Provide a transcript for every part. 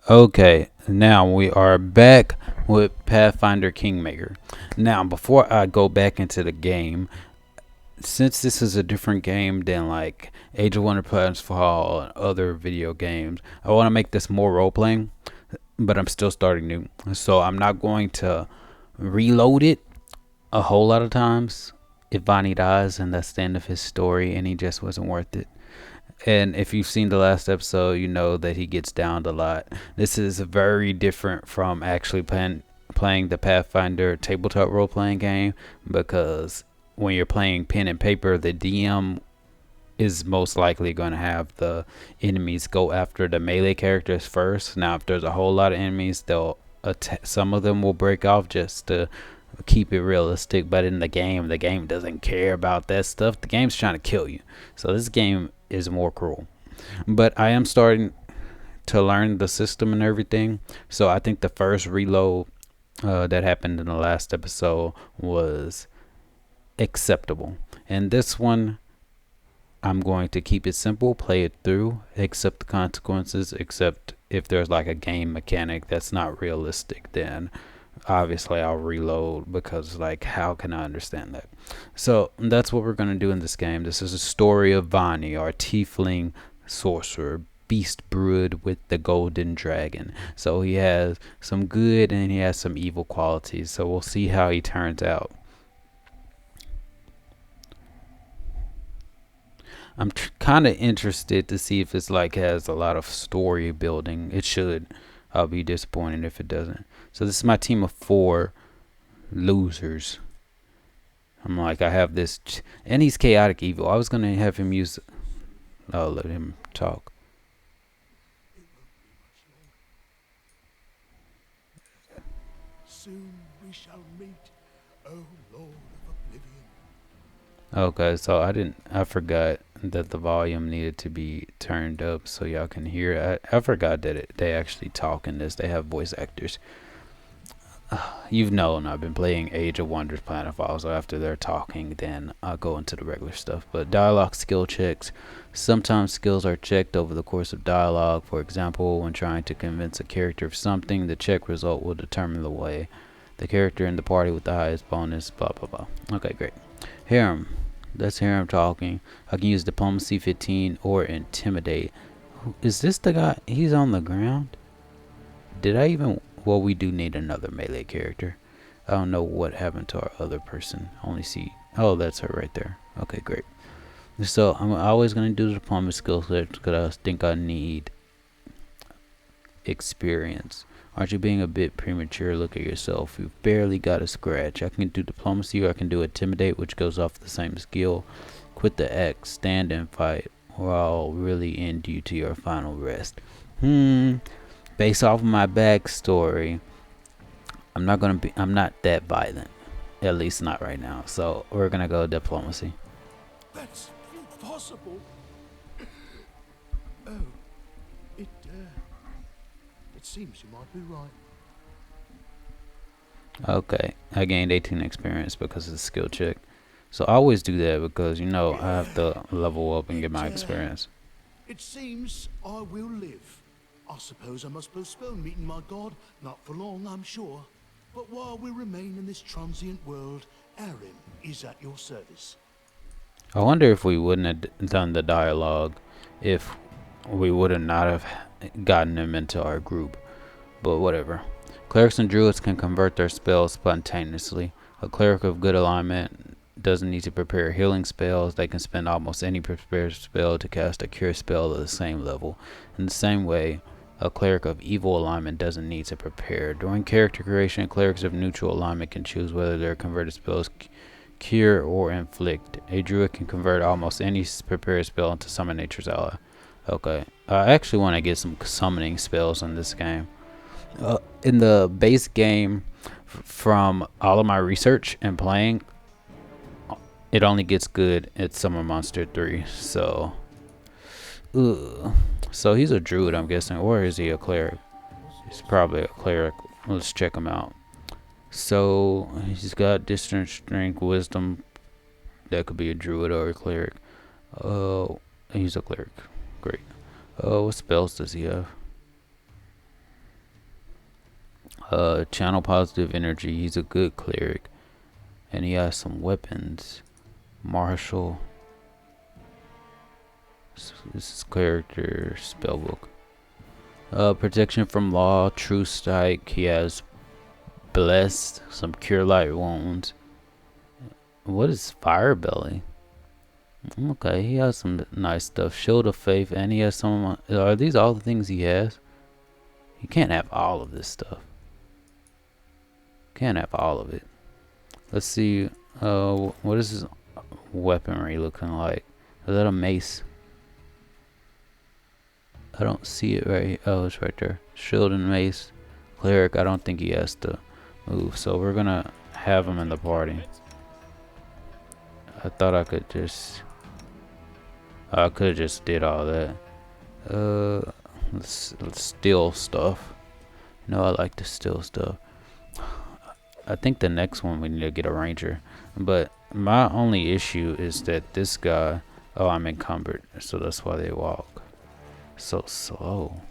Okay, now we are back with Pathfinder Kingmaker. Now, before I go back into the game, since this is a different game than like Age of Wonder Fall and other video games, I want to make this more role playing, but I'm still starting new. So I'm not going to reload it a whole lot of times if Vanhi dies and that's the end of his story and he just wasn't worth it. And if you've seen the last episode, you know that he gets downed a lot. This is very different from actually playing the Pathfinder tabletop role playing game because when you're playing pen and paper, the DM is most likely going to have the enemies go after the melee characters first. Now, if there's a whole lot of enemies, they'll some of them will break off just to keep it realistic. But in the game doesn't care about that stuff. The game's trying to kill you. So this game is more cruel. But I am starting to learn the system and everything. So I think the first reload that happened in the last episode was acceptable. And this one, I'm going to keep it simple, play it through, accept the consequences, except if there's like a game mechanic that's not realistic, then obviously I'll reload because like how can I understand that? So that's what we're gonna do in this game. This is a story of Vanhi, our tiefling sorcerer, beast brood with the golden dragon. So he has some good and he has some evil qualities. So we'll see how he turns out. I'm kind of interested to see if it's like has a lot of story building. It should. I'll be disappointed if it doesn't. So this is my team of 4 losers. I'm like, I have this, and he's chaotic evil. I was gonna have him use. I'll let him talk. Soon we shall meet, O Lord of Oblivion. Okay, so I forgot that the volume needed to be turned up so y'all can hear. I forgot that they actually talk in this. They have voice actors. You've known I've been playing Age of Wonders Planetfall, so after they're talking, then I'll go into the regular stuff. But dialogue skill checks. Sometimes skills are checked over the course of dialogue. For example, when trying to convince a character of something, the check result will determine the way the character in the party with the highest bonus, blah blah blah. Okay, great. Hear him. Let's hear him talking. I can use diplomacy 15 or intimidate. Is this the guy? He's on the ground? Did I even... Well, we do need another melee character. I don't know what happened to our other person. I only see... Oh, that's her right there. Okay, great. So, I'm always going to do the diplomacy skills because I think I need experience. Aren't you being a bit premature? Look at yourself. You've barely got a scratch. I can do diplomacy or I can do intimidate, which goes off the same skill. Quit the X. Stand and fight, or I'll really end you to your final rest. Based off of my backstory, I'm not that violent. At least not right now. So we're gonna go diplomacy. That's impossible. Oh, it seems you might be right. Okay, I gained 18 experience because of the skill check. So I always do that because I have to level up and get my experience. It seems I will live. I suppose I must postpone meeting my god. Not for long, I'm sure. But while we remain in this transient world, Arim is at your service. I wonder if we wouldn't have done the dialogue if we would have not have gotten him into our group. But whatever. Clerics and druids can convert their spells spontaneously. A cleric of good alignment doesn't need to prepare healing spells. They can spend almost any prepared spell to cast a cure spell at the same level. In the same way, a cleric of evil alignment doesn't need to prepare. During character creation, clerics of neutral alignment can choose whether their converted spells cure or inflict. A druid can convert almost any prepared spell into summon nature's ally. Okay, I actually want to get some summoning spells in this game. In the base game, from all of my research and playing, it only gets good at Summon Monster 3. So, so he's a druid, I'm guessing, or is he a cleric? He's probably a cleric. Let's check him out. So he's got distance, strength, wisdom. That could be a druid or a cleric. Oh, he's a cleric. Great. What spells does he have? Channel positive energy. He's a good cleric. And he has some weapons. Martial. This is character spellbook. Protection from law, true strike. He has blessed, some cure light wounds. What is fire belly? Okay, he has some nice stuff. Shield of faith, and he has some. Are these all the things he has? You can't have all of this stuff. Can't have all of it. Let's see. What is his weaponry looking like? Is that a mace? I don't see it right. Oh, it's right there. Shield and mace. Cleric. I don't think he has to move, so we're gonna have him in the party. I thought I could just. I could have just did all that. Let's steal stuff. No, I like to steal stuff. I think the next one we need to get a ranger. But my only issue is that this guy. Oh, I'm encumbered, so that's why they walk so slow.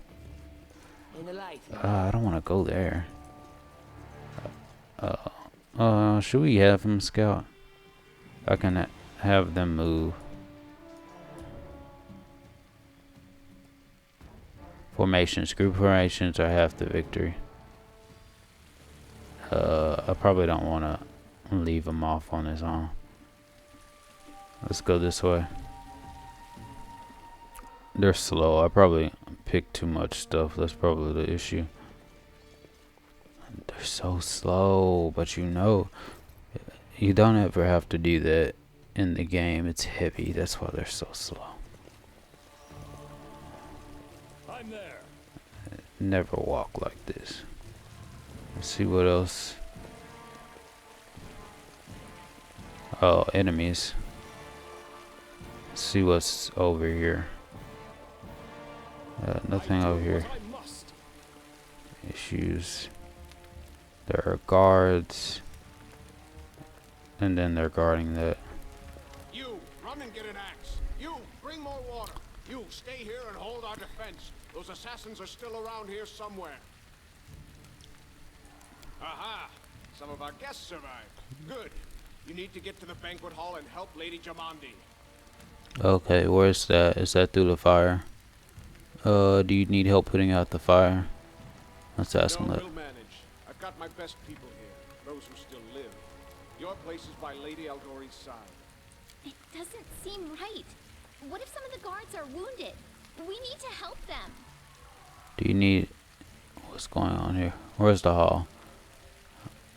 I don't want to go there. Should we have him scout? I can have them move. Formations. Group formations are half the victory. I probably don't want to leave him off on his own. Let's go this way. They're slow. I probably picked too much stuff. That's probably the issue. They're so slow, but you don't ever have to do that in the game. It's heavy. That's why they're so slow. I'm there. Never walk like this. Let's see what else. Oh, enemies. Let's see what's over here. Nothing over here. Issues. There are guards. And then they're guarding that. You, run and get an axe. You, bring more water. You, stay here and hold our defense. Those assassins are still around here somewhere. Aha! Some of our guests survived. Good. You need to get to the banquet hall and help Lady Jamandi. Okay, where's that? Is that through the fire? Do you need help putting out the fire? Let's ask him that. We'll manage. I've got my best people here, those who still live. Your place is by Lady Aldori's side. It doesn't seem right. What if some of the guards are wounded? We need to help them. Do you need... What's going on here? Where's the hall?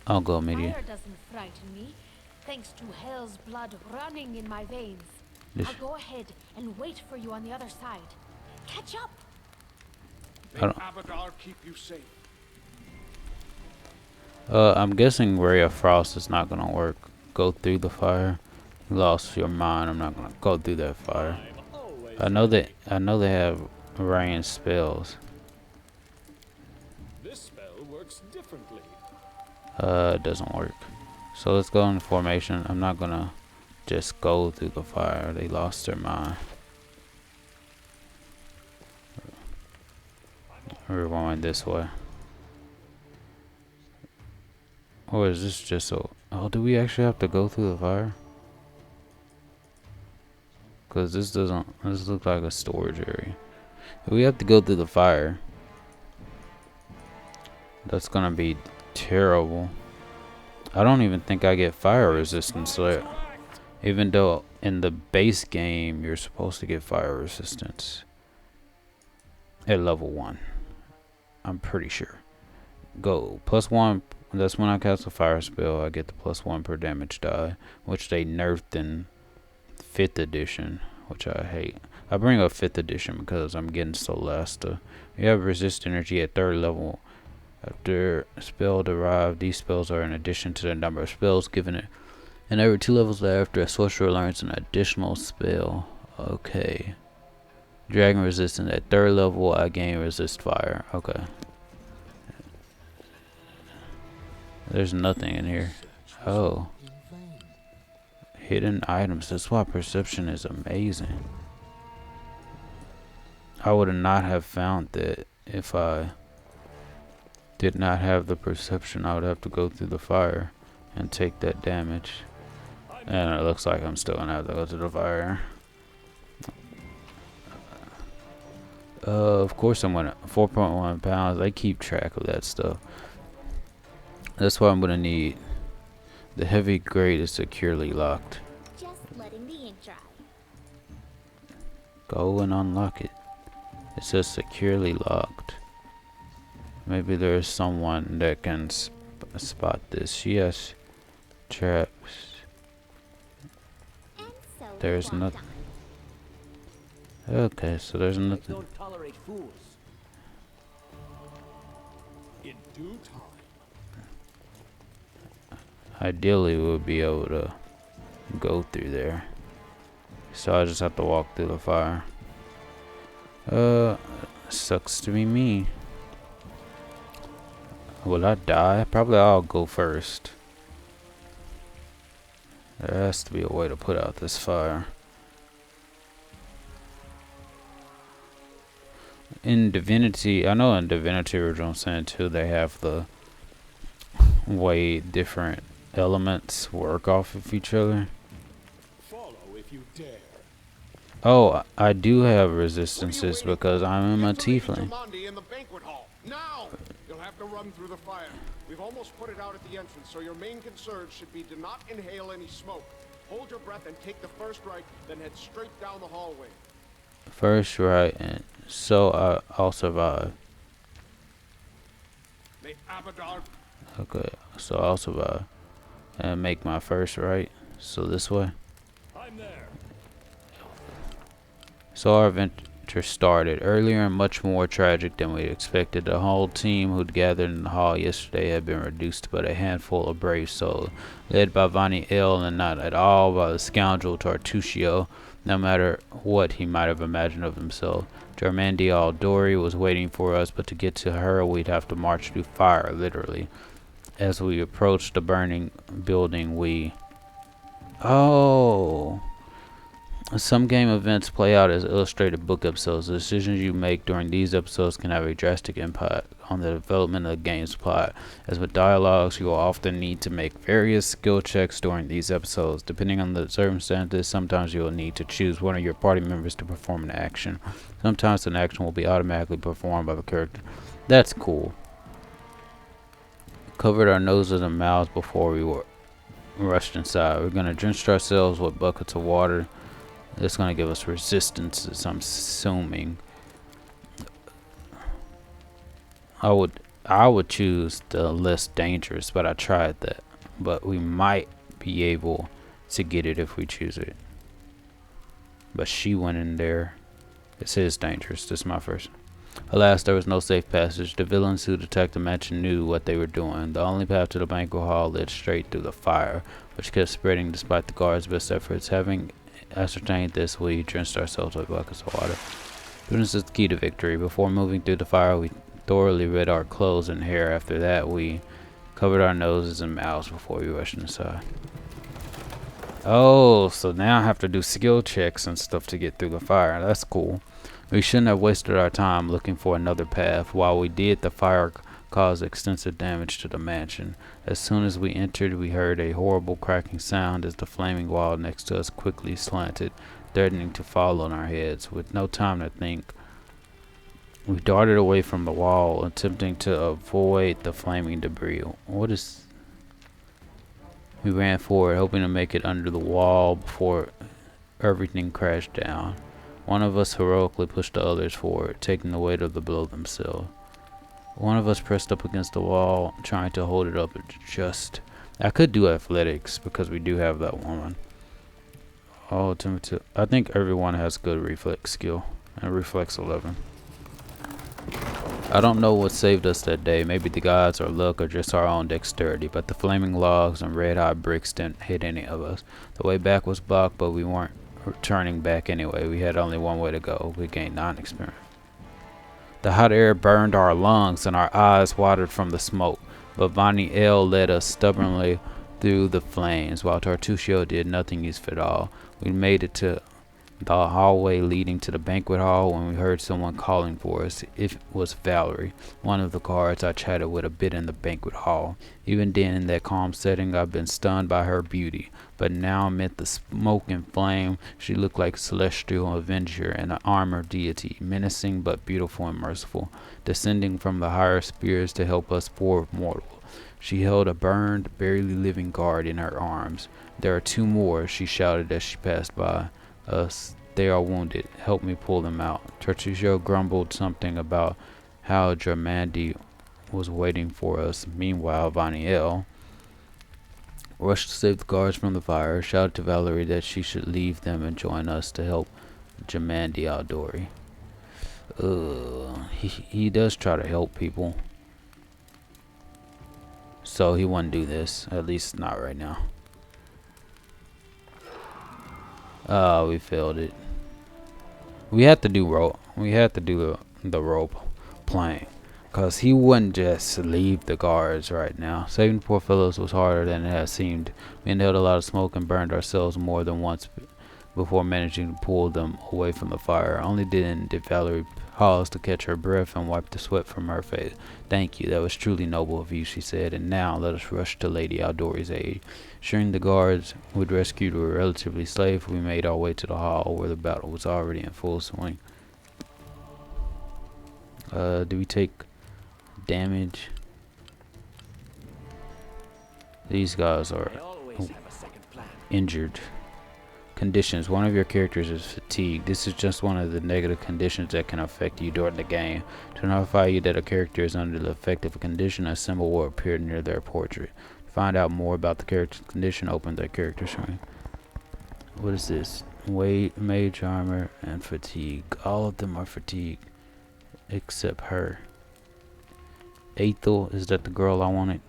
I'll go meet you. Fire doesn't frighten me, thanks to hell's blood running in my veins. This- I'll go ahead and wait for you on the other side. Catch up! May Abadar keep you safe. I'm guessing Ray of Frost is not gonna work. Go through the fire. You lost your mind. I'm not gonna go through that fire. I know they have rain spells. This spell works differently. It doesn't work. So let's go in formation. I'm not gonna just go through the fire. They lost their mind. We're going this way. Or is this just so... Oh, do we actually have to go through the fire? Because this doesn't... This looks like a storage area. If we have to go through the fire, that's gonna be terrible. I don't even think I get fire resistance there. Even though in the base game, you're supposed to get fire resistance. At level 1. I'm pretty sure. Go. +1. That's when I cast a fire spell. I get the +1 per damage die. Which they nerfed in 5th edition. Which I hate. I bring up 5th edition because I'm getting Solasta. You have resist energy at 3rd level. After spell derived, these spells are in addition to the number of spells given it. And every 2 levels thereafter, a sorcerer learns an additional spell. Okay. Dragon resistance at 3rd level, I gain resist fire. Okay. There's nothing in here. Oh. Hidden items. That's why perception is amazing. I would not have found that if I Did not have the perception I would have to go through the fire and take that damage. And it looks like I'm still gonna have to go through the fire. Of course I'm gonna 4.1 pounds. I keep track of that stuff. That's why I'm gonna need the heavy grade is securely locked. Just letting the ink dry. Go and unlock it. It says securely locked. Maybe there's someone that can spot this. Yes, traps. And so we There's walked nothing. on. Okay, so there's nothing. Don't tolerate fools. In due time. Ideally, we'll be able to go through there. So I just have to walk through the fire. Sucks to be me. Will I die? Probably I'll go first. There has to be a way to put out this fire. In Divinity, I know in Divinity Original Sin 2 they have the way different elements work off of each other. Follow if you dare. Oh, I do have resistances because I'm a tiefling. In the banquet hall. Now! You'll have to run through the fire. We've almost put it out at the entrance, so your main concern should be to not inhale any smoke. Hold your breath and take the first right, then head straight down the hallway. First right, and so I'll survive. May Abadar. Okay, so I'll survive and make my first right. So this way. I'm there. So our adventure started earlier and much more tragic than we expected. The whole team who'd gathered in the hall yesterday had been reduced to but a handful of brave souls, led by Vanhi and not at all by the scoundrel Tartusio, no matter what he might have imagined of himself. Jarmandi Aldori was waiting for us, but to get to her we'd have to march through fire, literally. As we approached the burning building, some game events play out as illustrated book episodes. The decisions you make during these episodes can have a drastic impact on the development of the game's plot. As with dialogues, you will often need to make various skill checks during these episodes. Depending on the circumstances, sometimes you will need to choose one of your party members to perform an action. Sometimes an action will be automatically performed by the character. That's cool. Covered our noses and mouths before we were rushed inside. We're going to drench ourselves with buckets of water. It's going to give us resistances, I'm assuming. I would choose the less dangerous, but I tried that. But we might be able to get it if we choose it. But she went in there. It says dangerous. This is my first. Alas, there was no safe passage. The villains who attacked the mansion knew what they were doing. The only path to the banquet hall led straight through the fire, which kept spreading despite the guards' best efforts. Having ascertained this, we drenched ourselves with buckets of water. Prudence is the key to victory. Before moving through the fire, we thoroughly rid our clothes and hair. After that, we covered our noses and mouths before we rushed inside. Oh, so now I have to do skill checks and stuff to get through the fire. That's cool. We shouldn't have wasted our time looking for another path. While we did, the fire caused extensive damage to the mansion. As soon as we entered, we heard a horrible cracking sound as the flaming wall next to us quickly slanted, threatening to fall on our heads. With no time to think, we darted away from the wall, attempting to avoid the flaming debris. We ran forward, hoping to make it under the wall before everything crashed down. One of us heroically pushed the others forward, taking the weight of the blow themselves. One of us pressed up against the wall, trying to hold it up. I could do athletics because we do have that woman. Oh, I think everyone has good reflex skill and reflex 11. I don't know what saved us that day. Maybe the gods or luck or just our own dexterity, but the flaming logs and red-hot bricks didn't hit any of us. The way back was blocked, but we weren't returning back anyway. We had only one way to go. We gained 9 experience. The hot air burned our lungs and our eyes watered from the smoke, but Vanhi led us stubbornly through the flames, while Tartusio did nothing useful at all. We made it to the hallway leading to the banquet hall when we heard someone calling for us. It was Valerie, one of the guards I chatted with a bit in the banquet hall. Even then, in that calm setting, I've been stunned by her beauty. But now, amid the smoke and flame, she looked like a celestial avenger and an armored deity, menacing but beautiful and merciful, descending from the higher spheres to help us poor mortals. She held a burned, barely living guard in her arms. There are two more, she shouted as she passed by us. They are wounded. Help me pull them out. Tertullo grumbled something about how Germandi was waiting for us. Meanwhile, Vanhi rushed to save the guards from the fire, shouted to Valerie that she should leave them and join us to help Germandi Aldori. He does try to help people. So he wouldn't do this. At least not right now. We failed it. We had to do the role playing, cause he wouldn't just leave the guards right now. Saving the poor fellows was harder than it had seemed. We inhaled a lot of smoke and burned ourselves more than once before managing to pull them away from the fire. Only then did Valerie pause to catch her breath and wipe the sweat from her face. "Thank you, that was truly noble of you," she said, "and now let us rush to Lady Aldori's aid." Assuring the guards we'd rescued a relatively slave, we made our way to the hall where the battle was already in full swing. Do we take damage? These guys are injured. Conditions. One of your characters is fatigued. This is just one of the negative conditions that can affect you during the game. To notify you that a character is under the effect of a condition, a symbol will appear near their portrait. To find out more about the character's condition, open their character screen. What is this? Weight, mage armor, and fatigue. All of them are fatigued. Except her. Ethel, is that the girl I wanted?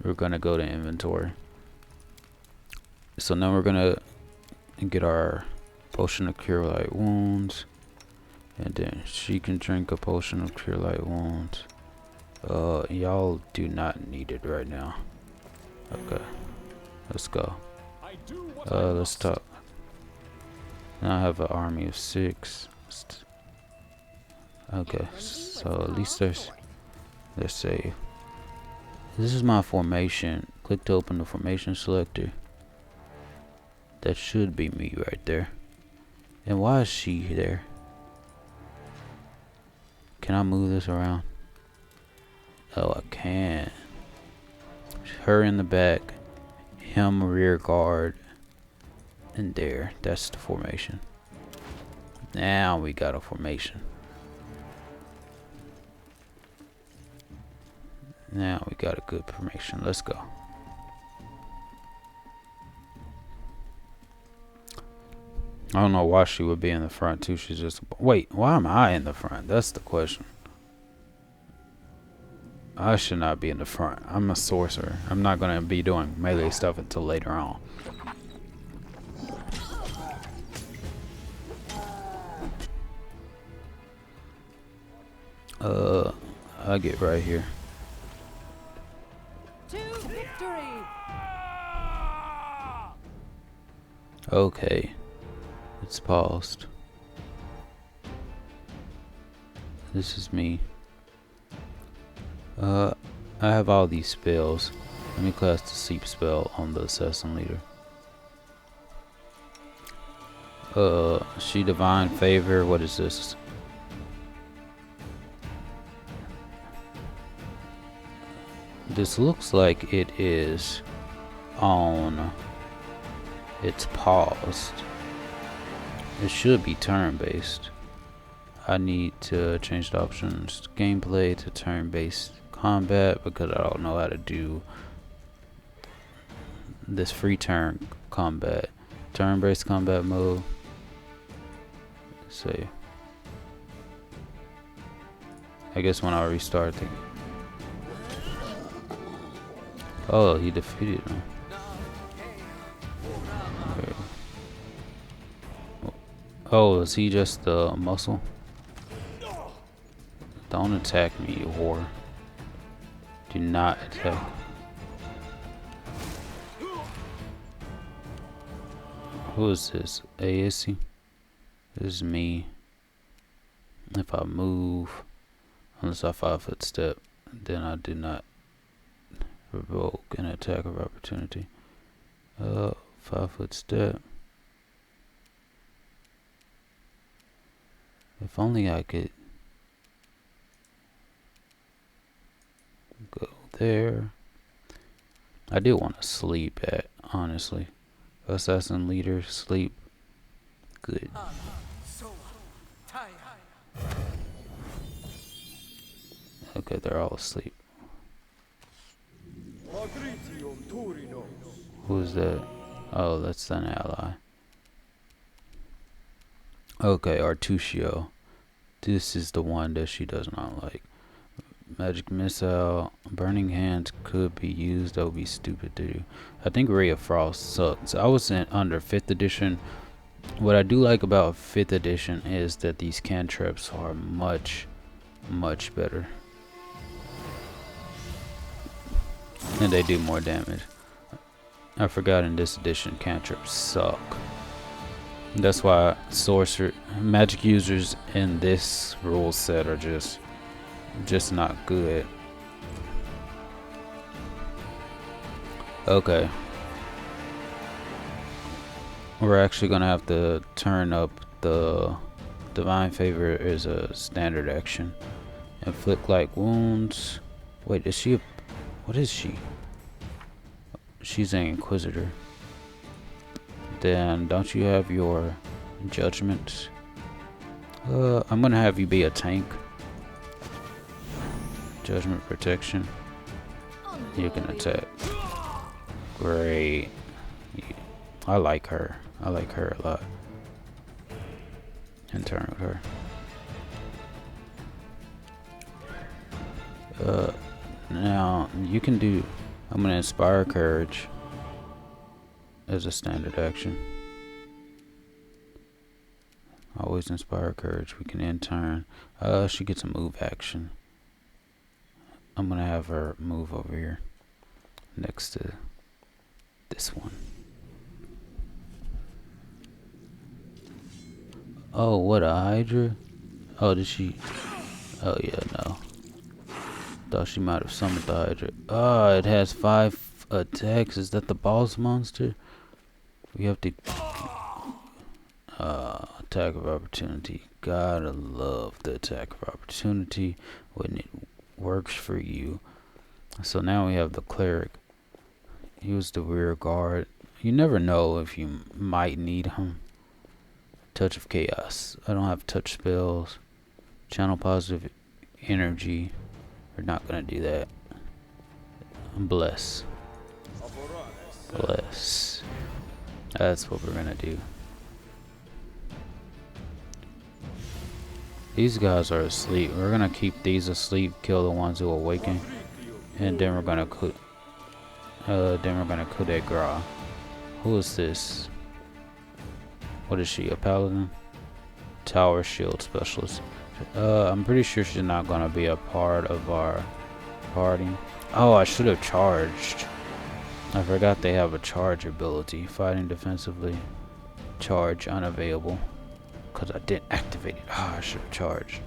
We're gonna go to inventory. So now we're gonna get our potion of cure light wounds, and then she can drink a potion of cure light wounds. Y'all do not need it right now. Okay, let's go. Let's talk. Now I have an army of 6. Okay, so at least they're safe. This is my formation. Click to open the formation selector. That should be me right there. And why is she there? Can I move this around? Oh, I can. Her in the back, him rear guard, and there. That's the formation. Now we got a formation. Now we got a good formation. Let's go. I don't know why she would be in the front too. She's just... Wait, why am I in the front? That's the question. I should not be in the front. I'm a sorcerer. I'm not going to be doing melee stuff until later on. I'll get right here. To victory! Okay. It's paused. This is me. I have all these spells. Let me cast the sleep spell on the assassin leader. She divine favor. What is this? This looks like it is on. It's paused. It should be turn-based. I need to change the options gameplay to turn-based combat because I don't know how to do this free turn combat. Turn-based combat mode. Let's see. I guess when I restart the... Oh, he defeated him. Okay. Oh, is he just a muscle? Don't attack me, you whore. Do not attack. Who is this? ASC? This is me. If I move, unless I 5-foot step, then I do not revoke an attack of opportunity. 5-foot step. If only I could go there. I do want to sleep at, honestly. Assassin leader, sleep. Good. Okay, they're all asleep. Who's that? Oh, that's an ally. Okay, Artucio. This is the one that she does not like. Magic missile. Burning hands could be used. That would be stupid to do. I think Ray of Frost sucks. I was in under 5th edition. What I do like about 5th edition is that these cantrips are much better. And they do more damage. I forgot in this edition cantrips suck. That's why sorcerer magic users in this rule set are just not good. Okay. We're actually gonna have to turn up the divine favor is a standard action. Inflict like wounds. Wait, is she what is she? She's an inquisitor. Then don't you have your judgment? I'm gonna have you be a tank. Judgment protection. You can attack. Great. I like her. I like her a lot. And turn with her. Now you can do. I'm gonna inspire courage as a standard action. Always inspire courage. We can end turn. She gets a move action. I'm gonna have her move over here next to this one. Oh, what, a Hydra? Oh, did she? Oh yeah, no. Thought she might have summoned the Hydra. Oh, it has 5 attacks. Is that the boss monster? We have to attack of opportunity. Gotta love the attack of opportunity when it works for you. So now we have the cleric. Use the rear guard. You never know if you might need him. Touch of chaos. I don't have touch spells. Channel positive energy. We're not gonna do that. Bless. Bless. That's what we're gonna do. These guys are asleep. We're gonna keep these asleep, kill the ones who awaken, and then we're gonna coup de grace. Who is this? What is she? A paladin? Tower shield specialist. I'm pretty sure she's not gonna be a part of our party. Oh, I should have charged. I forgot they have a charge ability. Fighting defensively. Charge unavailable. Because I didn't activate it. Oh, I should have charged.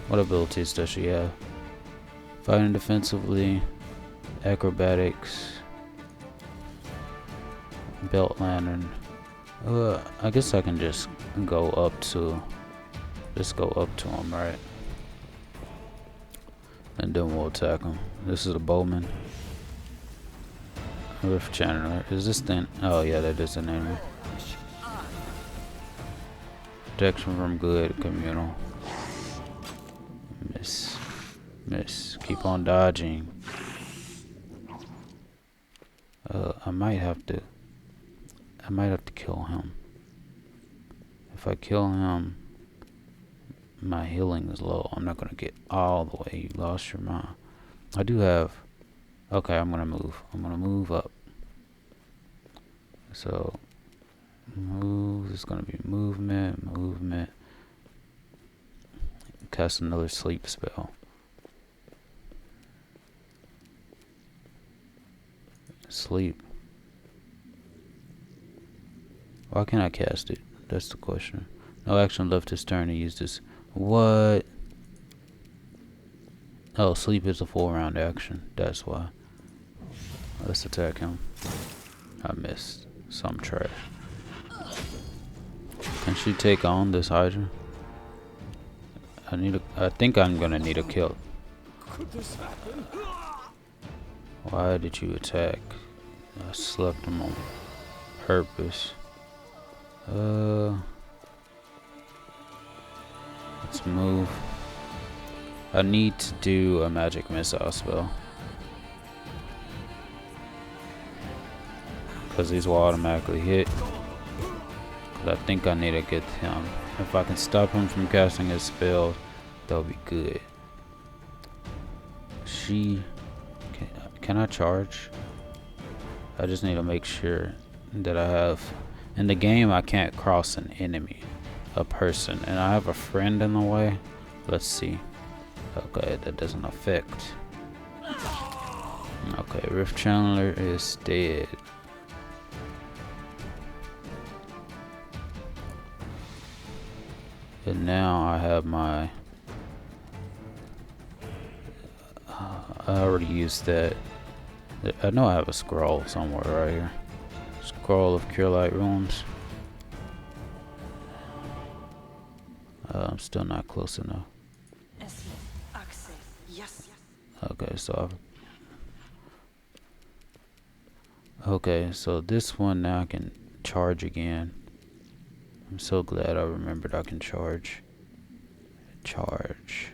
What abilities does she have? Fighting defensively. Acrobatics. Belt lantern. I guess I can just go up to him, right? And then we'll attack him. This is a bowman. Rift Channeler. Is this thing? Oh yeah, that is an enemy. Protection from good. Communal. Miss. Miss. Keep on dodging. I might have to kill him. If I kill him, my healing is low. I'm not gonna get all the way. You lost your mind. I do have. Okay, I'm gonna move. I'm gonna move up. So move. It's gonna be movement. Movement. Cast another sleep spell. Sleep. Why can't I cast it? That's the question. No action left this turn to use this. What? Oh, sleep is a full round action. That's why. Let's attack him. I missed. Some trash. Can she take on this Hydra? I think I'm gonna need a kill. Could this happen? Why did you attack? I slept him on purpose. Let's move. I need to do a magic missile spell. Because these will automatically hit. But I think I need to get him. If I can stop him from casting his spell, that'll be good. Can I charge? I just need to make sure that I have. In the game, I can't cross an enemy, a person, and I have a friend in the way. Let's see. Okay, that doesn't affect. Okay, Rift Chandler is dead. And now I have my. I already used that. I know I have a scroll somewhere right here. Scroll of Cure Light Runes. I'm still not close enough. Okay, so okay, so this one now I can charge again. I'm so glad I remembered I can charge. Charge.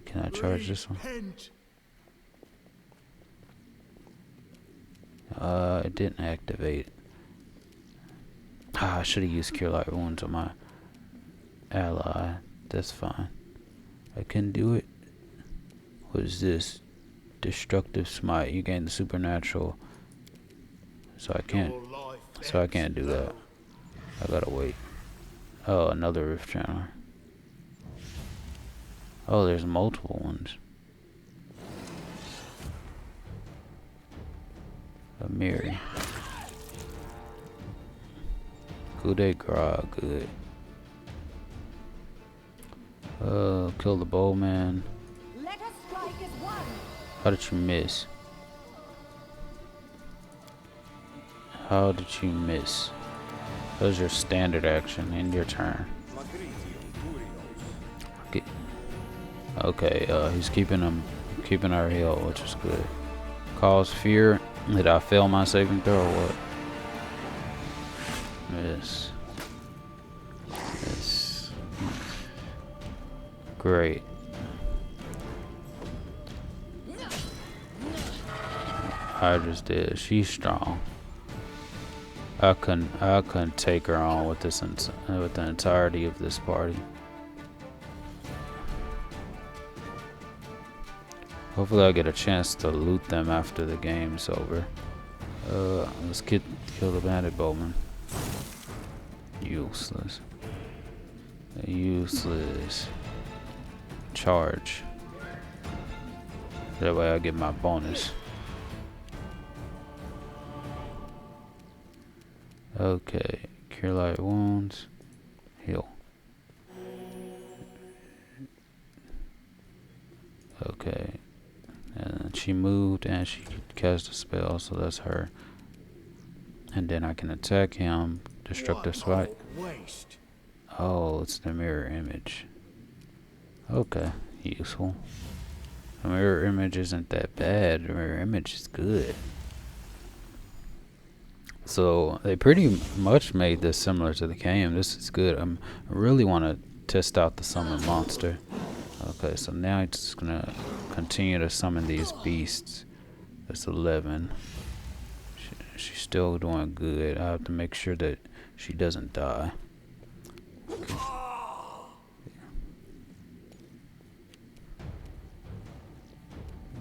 Can I charge this one? Repent. It didn't activate. I should have used Cure Light Wounds on my ally. That's fine. I can do it. What is this? Destructive Smite. You gain the supernatural. So I can't. So I can't do that. I gotta wait. Oh, another Rift Channel. Oh, there's multiple ones. A mirror. Coup de grace, good. Kill the bowman. Let us strike as one. How did you miss? How did you miss? That was your standard action in your turn. Okay, he's keeping our heal, which is good. Cause fear. Did I fail my saving throw or what? Yes. Yes. Great. I just did. She's strong. I couldn't take her on with with the entirety of this party. Hopefully I'll get a chance to loot them after the game's over. Let's kill the bandit bowman. Useless. Useless. Charge. That way I get my bonus. Okay. Cure Light Wounds. Heal. Okay. And she moved and she cast a spell, so that's her. And then I can attack him. Destructive Smite. Waste. Oh, it's the mirror image. Okay, useful. The mirror image isn't that bad. The mirror image is good. So they pretty much made this similar to the game. This is good. I really want to test out the summon monster. Okay, so now it's just gonna continue to summon these beasts. That's 11. She's still doing good. I have to make sure that she doesn't die. Okay.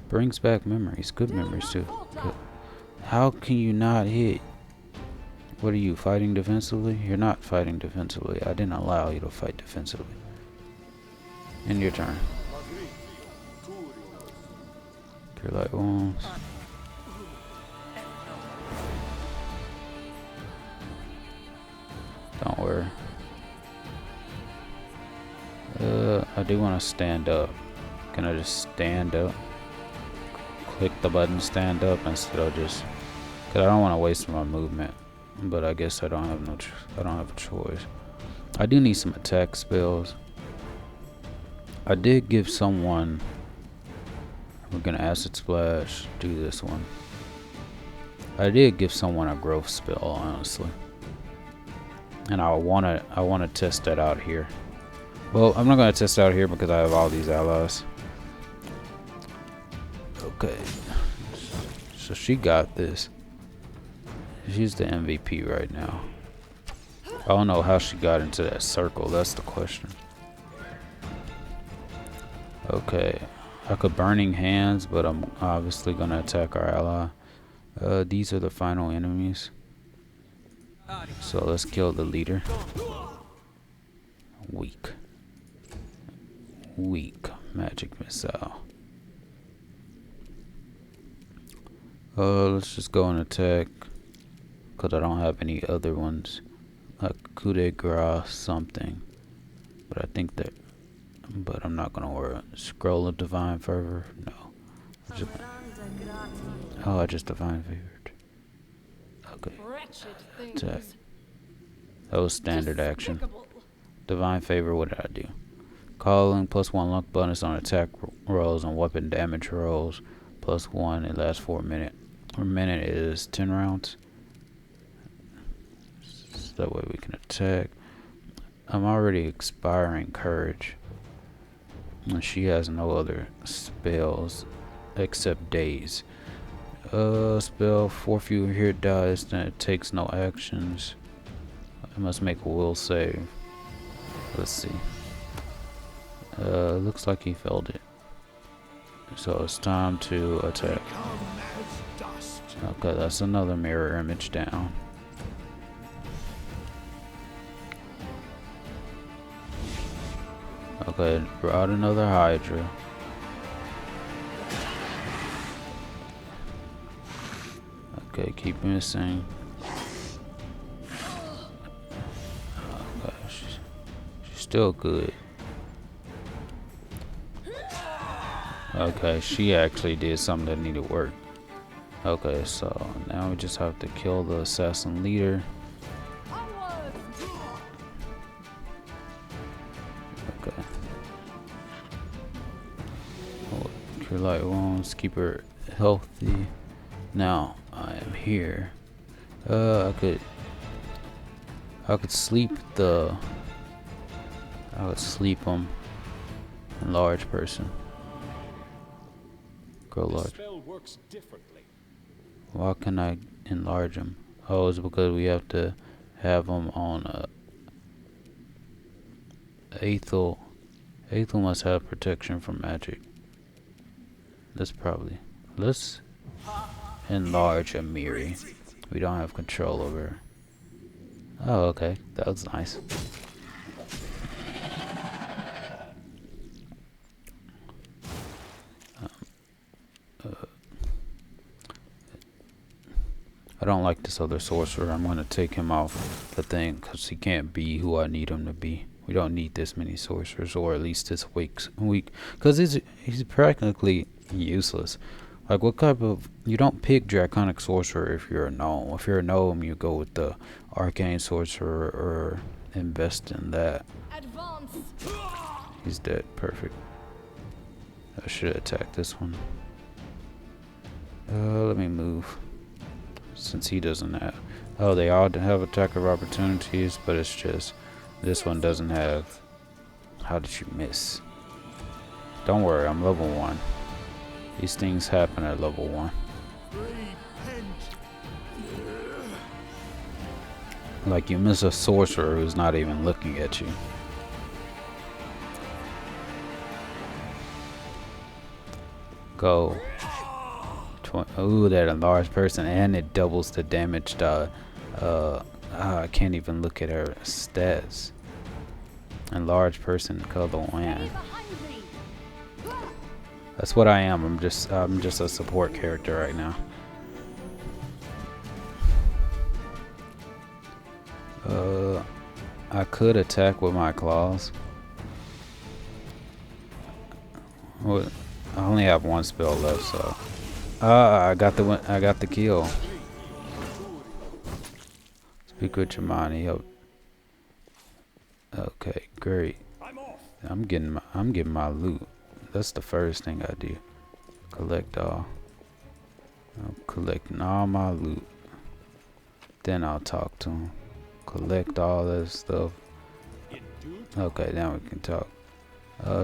Brings back memories. Good memories too. Good. How can you not hit? What are you, fighting defensively? You're not fighting defensively. I didn't allow you to fight defensively. End your turn. Cure Light Wounds. do want to stand up. Can I just stand up? Click the button stand up instead of just, cause I don't want to waste my movement. But I guess I don't have I don't have a choice. I do need some attack spells. I did give someone. We're gonna acid splash. Do this one. I did give someone a growth spell, honestly, and I wanna test that out here. Well, I'm not gonna test it out here because I have all these allies. Okay, so she got this. She's the MVP right now. I don't know how she got into that circle. That's the question. Okay, I could Burning Hands, but I'm obviously gonna attack our ally. These are the final enemies. So let's kill the leader. Weak. Weak magic missile. Let's just go and attack. Cause I don't have any other ones. Like coup de grace something. But I think that, but I'm not gonna worry. Scroll of Divine Fervor? No. Oh, I just Divine Favored. Okay. Attack. That was standard action. Divine Favor, what did I do? Calling +1 luck bonus on attack rolls and weapon damage rolls. +1, it lasts for a minute. A minute is 10 rounds. So that way we can attack. I'm already expiring courage. And she has no other spells except daze. Spell 4 fewer hit dice, then it takes no actions. I must make a will save. Let's see. Looks like he failed it. So it's time to attack. Okay, that's another mirror image down. Okay, brought another Hydra. Okay, keep missing. Okay, she's still good. Okay, she actually did something that needed work. Okay, so now we just have to kill the assassin leader. Okay. Oh, cure light wounds, keep her healthy. Now I am here. I could sleep the. I would sleep him. Large person. Grow large. Spell works differently. Why can I enlarge him? Oh, it's because we have to have him on Aethel. Aethel must have protection from magic. Let's enlarge Amiri. We don't have control over her. Oh, okay. That was nice. I don't like this other sorcerer. I'm going to take him off the thing because he can't be who I need him to be. We don't need this many sorcerers, or at least this week. Because he's practically useless. Like, what type of... You don't pick Draconic Sorcerer if you're a gnome. If you're a gnome, you go with the Arcane Sorcerer or invest in that. Advance. He's dead. Perfect. I should attack this one. Let me move. Since he doesn't have... Oh, they all have attack of opportunities, but it's just... This one doesn't have... How did you miss? Don't worry, I'm level 1. These things happen at level 1. Like, you miss a sorcerer who's not even looking at you. Go. Ooh, that enlarged person, and it doubles the damage. I can't even look at her stats. Enlarged person, color win. That's what I am. I'm just a support character right now. I could attack with my claws. Well, I only have one spell left, so. I got the kill. Speak with your mind. Yep. Okay, great. I'm getting my loot. That's the first thing I do. Collect all. I'm collecting all my loot. Then I'll talk to him. Collect all that stuff. Okay, now we can talk.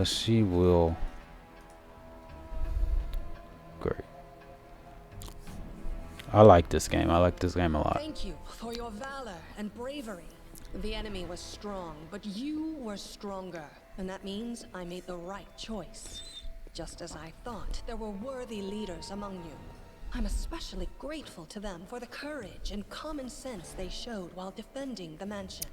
She will. Great. I like this game. I like this game a lot. Thank you for your valor and bravery. The enemy was strong, but you were stronger. And that means I made the right choice. Just as I thought, there were worthy leaders among you. I'm especially grateful to them for the courage and common sense they showed while defending the mansion.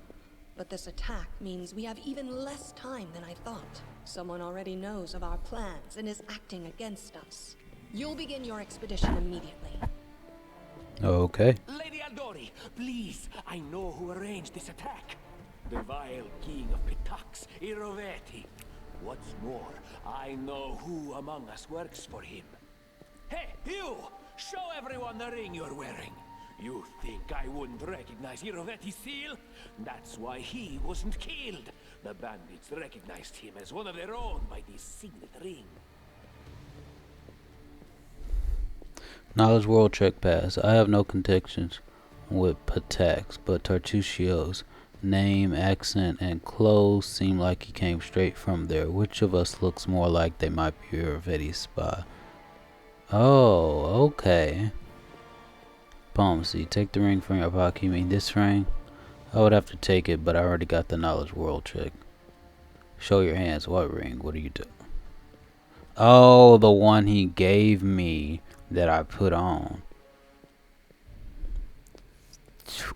But this attack means we have even less time than I thought. Someone already knows of our plans and is acting against us. You'll begin your expedition immediately. Okay. Lady Aldori, please, I know who arranged this attack. The vile king of Pitax, Iroveti. What's more, I know who among us works for him. Hey, you! Show everyone the ring you're wearing. You think I wouldn't recognize Iroveti's seal? That's why he wasn't killed. The bandits recognized him as one of their own by this signet ring. Knowledge World Trek Pass. I have no connections with Patax, but Tartuccio's name, accent, and clothes seem like he came straight from there. Which of us looks more like they might be Iroveti's spy? Oh, okay. Diplomacy. Take the ring from your pocket. You mean this ring? I would have to take it, but I already got the Knowledge World Trek. Show your hands. What ring? What do you do? Oh, the one he gave me that I put on.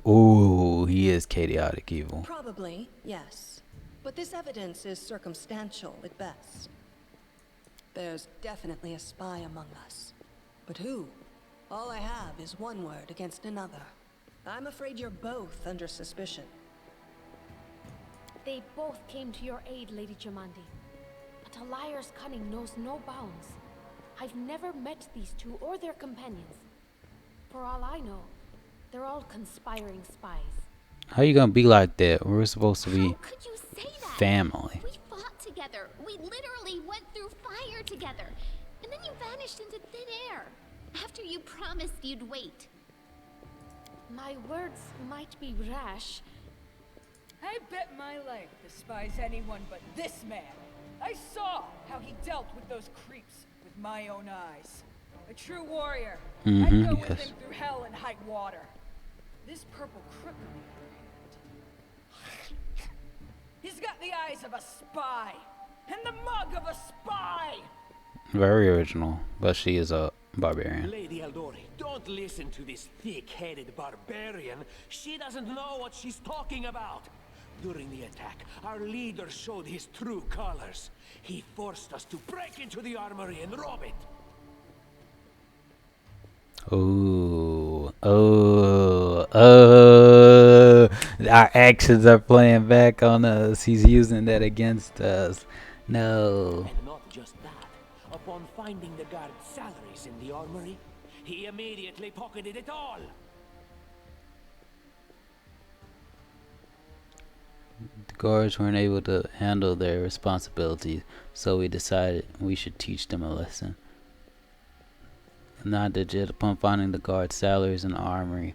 Ooh, he is chaotic evil. Probably, yes. But this evidence is circumstantial at best. There's definitely a spy among us. But who? All I have is one word against another. I'm afraid you're both under suspicion. They both came to your aid, Lady Jamandi. But a liar's cunning knows no bounds. I've never met these two or their companions. For all I know, they're all conspiring spies. How you gonna be like that? We're supposed to be How could you say that? family. We fought together. We literally went through fire together. And then you vanished into thin air. After you promised you'd wait. My words might be rash. I bet my life despise anyone but this man. I saw how he dealt with those creeps with my own eyes. A true warrior. I'd go with him through hell and high water. This purple crook on the other hand. He's got the eyes of a spy. And the mug of a spy. Very original, but she is a barbarian. Lady Aldori, don't listen to this thick-headed barbarian. She doesn't know what she's talking about. During the attack, our leader showed his true colors. He forced us to break into the armory and rob it. Ooh, oh, our actions are playing back on us. He's using that against us. No. And not just that. Upon finding the guard's salaries in the armory, he immediately pocketed it all. The guards weren't able to handle their responsibilities, so we decided we should teach them a lesson. Not legit. Upon finding the guards' salaries in the armory,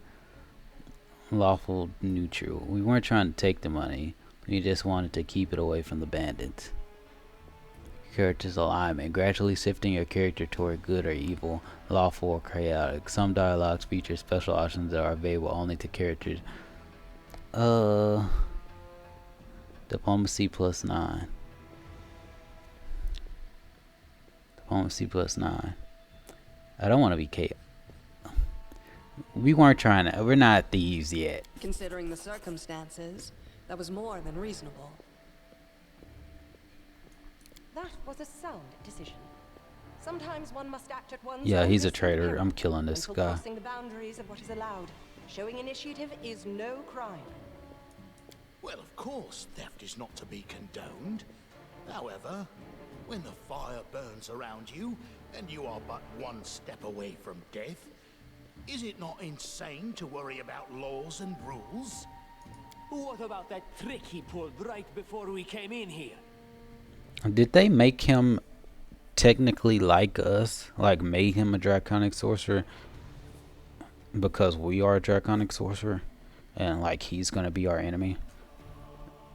lawful neutral. We weren't trying to take the money. We just wanted to keep it away from the bandits. Character's alignment. Gradually shifting your character toward good or evil, lawful or chaotic. Some dialogues feature special options that are available only to characters. Diplomacy +9. Diplomacy +9. I don't want to be chaotic. We weren't trying to. We're not thieves yet. Considering the circumstances, that was more than reasonable. That was a sound decision. Sometimes one must act at one's Yeah, own he's a risk and traitor. peril I'm killing this until guy. crossing the boundaries of what is allowed. Showing initiative is no crime. Well, of course, theft is not to be condoned. However, When the fire burns around you, and you are but one step away from death, is it not insane to worry about laws and rules? What about that trick he pulled right before we came in here? Did they make him technically like us? Like, made him a draconic sorcerer? Because we are a draconic sorcerer? And, like, he's gonna be our enemy?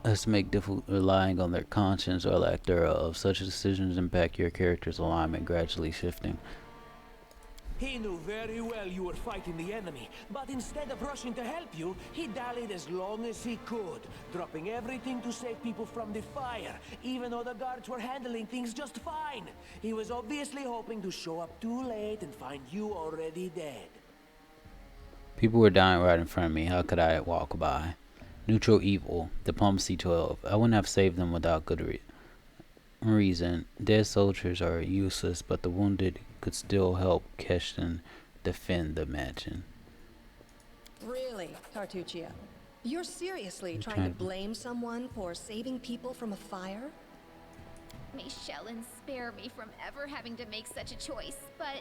Let's make difficult relying on their conscience or lack thereof. Such decisions impact your character's alignment, gradually shifting. He knew very well you were fighting the enemy, but instead of rushing to help you, he dallied as long as he could, dropping everything to save people from the fire, even though the guards were handling things just fine. He was obviously hoping to show up too late and find you already dead. People were dying right in front of me. How could I walk by? Neutral evil. Diplomacy 12. I wouldn't have saved them without good reason. Dead soldiers are useless, but the wounded could still help Keston defend the mansion. Really, Tartuccio? You're seriously trying to blame someone for saving people from a fire? May Shellen spare me from ever having to make such a choice, but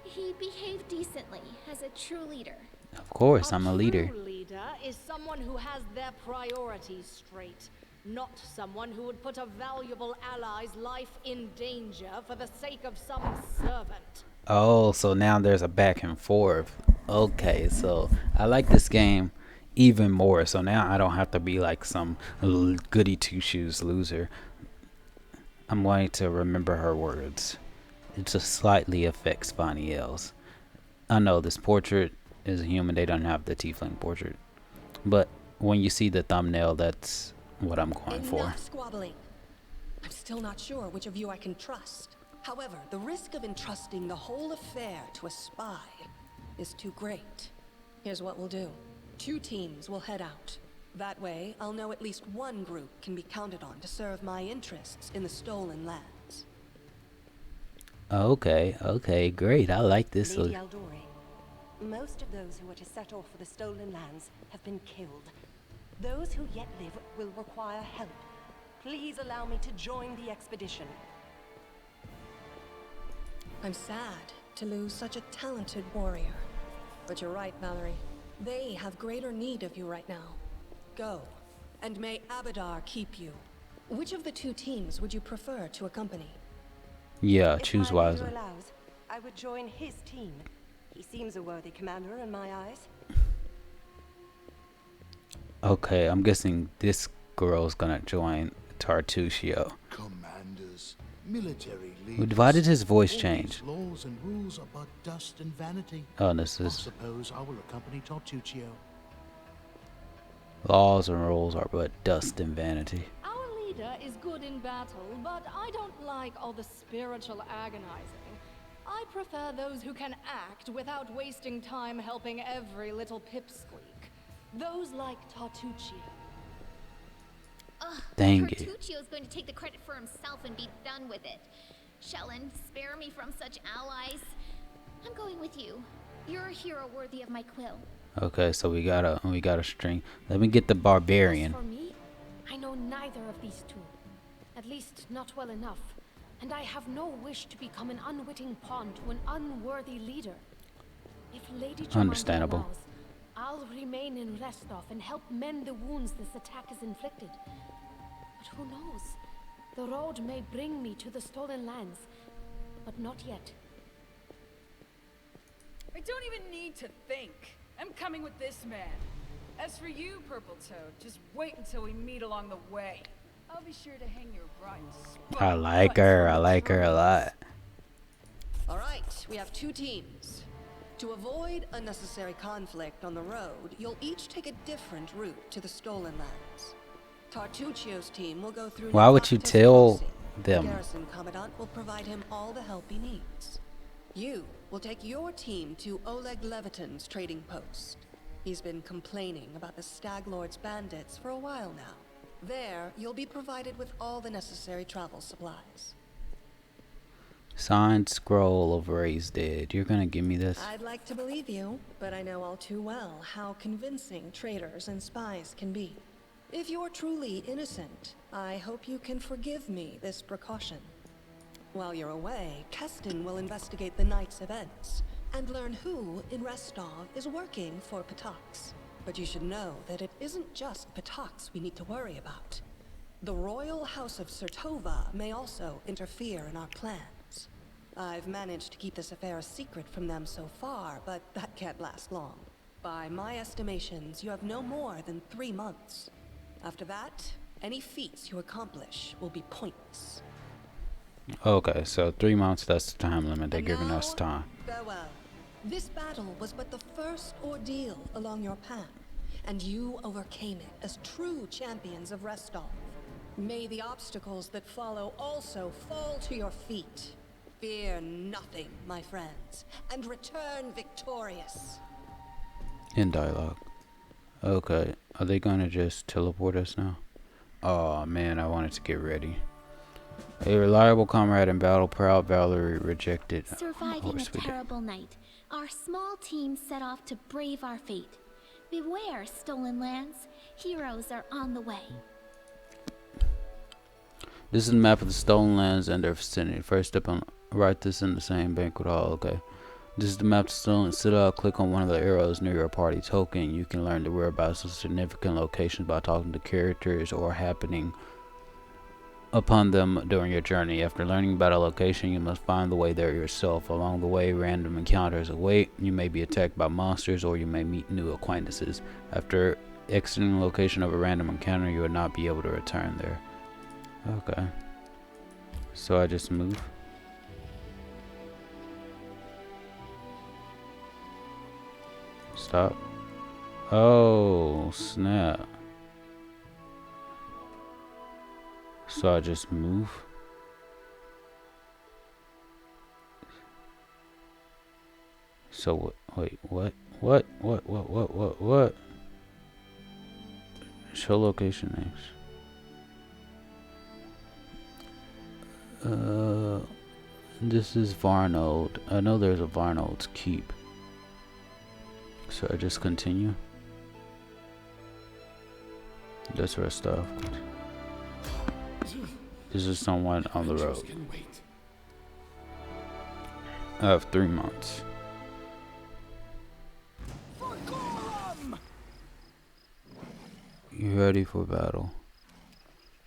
he behaved decently as a true leader. Of course, I'm a leader. True leader is someone who has their priorities straight, not someone who would put a valuable ally's life in danger for the sake of some servant. Oh, so now there's a back and forth. Okay, so I like this game even more. So now I don't have to be like some goody two-shoes loser. I'm going to remember her words. It just slightly affects Vanhi else. I know this portrait is a human. They don't have the tiefling portrait. But when you see the thumbnail, that's what I'm going for. Enough squabbling. I'm still not sure which of you I can trust. However, the risk of entrusting the whole affair to a spy is too great. Here's what we'll do. 2 teams will head out. That way, I'll know at least one group can be counted on to serve my interests in the stolen lands. Okay, great. I like this. Lady Aldori, most of those who are to set off for the stolen lands have been killed. Those who yet live will require help. Please allow me to join the expedition. I'm sad to lose such a talented warrior. But you're right, Valerie. They have greater need of you right now. Go, and may Abadar keep you. Which of the 2 teams would you prefer to accompany? Yeah, choose If my leader wisely. allows, I would join his team. He seems a worthy commander in my eyes. Okay, I'm guessing this girl's gonna join Tartuccio. Commanders, military leaders. Why did his voice all change? these laws and rules are but dust and vanity. Oh, this I is suppose I will accompany Tartuccio. laws and rules are but dust and vanity. Our leader is good in battle, but I don't like all the spiritual agonizing. I prefer those who can act without wasting time helping every little pipsqueak. Those like Tartuccio. Ugh, Dang it. Tartuccio's going to take the credit for himself and be done with it. Shellen, spare me from such allies. I'm going with you. You're a hero worthy of my quill. Okay, so we got a string. Let me get the barbarian. As for me, I know neither of these 2. At least not well enough. And I have no wish to become an unwitting pawn to an unworthy leader. If Lady Jemima Understandable. allows, I'll remain in Restov and help mend the wounds this attack has inflicted. But who knows? The road may bring me to the stolen lands, but not yet. I don't even need to think. I'm coming with this man. As for you, Purple Toad, just wait until we meet along the way. I'll be sure to hang your rotten I like her. I like her a lot. All right, we have 2 teams. To avoid unnecessary conflict on the road, you'll each take a different route to the stolen lands. Tartuccio's team will go through. Why would you tell The them? Garrison Commandant will provide him all the help he needs. You will take your team to Oleg Leviton's trading post. He's been complaining about the Stag Lord's bandits for a while now. There, you'll be provided with all the necessary travel supplies. Signed scroll of Ray's dead. You're gonna give me this? I'd like to believe you, but I know all too well how convincing traitors and spies can be. If you're truly innocent, I hope you can forgive me this precaution. While you're away, Keston will investigate the night's events and learn who in Restov is working for Patax. But you should know that it isn't just Patax we need to worry about. The royal house of Sertova may also interfere in our plans. I've managed to keep this affair a secret from them so far, but that can't last long. By my estimations, you have no more than 3 months. After that, any feats you accomplish will be pointless. Okay, so 3 months, that's the time limit they're And giving now, us time. farewell. This battle was but the first ordeal along your path, and you overcame it as true champions of Restov. May the obstacles that follow also fall to your feet. Fear nothing, my friends, and return victorious. In dialogue. Okay, are they gonna just teleport us now? Oh man, I wanted to get ready. A reliable comrade in battle, proud Valerie rejected. Surviving a terrible night, our small team set off to brave our fate. Beware, stolen lands. Heroes are on the way. This is the map of the stolen lands and their vicinity. First up on write this in the same banquet hall. Okay. This is the map of the stolen. Citadel. Click on one of the arrows near your party token. You can learn the whereabouts of significant locations by talking to characters or happening upon them during your journey. After learning about a location, you must find the way there yourself. Along the way, random encounters await. You may be attacked by monsters or you may meet new acquaintances. After exiting the location of a random encounter, you will not be able to return there. Okay. So I just move. Stop. Oh, snap. So I just move. So wait, what? Show location names. This is Varnold. I know there's a Varnold's Keep. So I just continue. That's where stuff. This is someone on the road. I have 3 months. You ready for battle?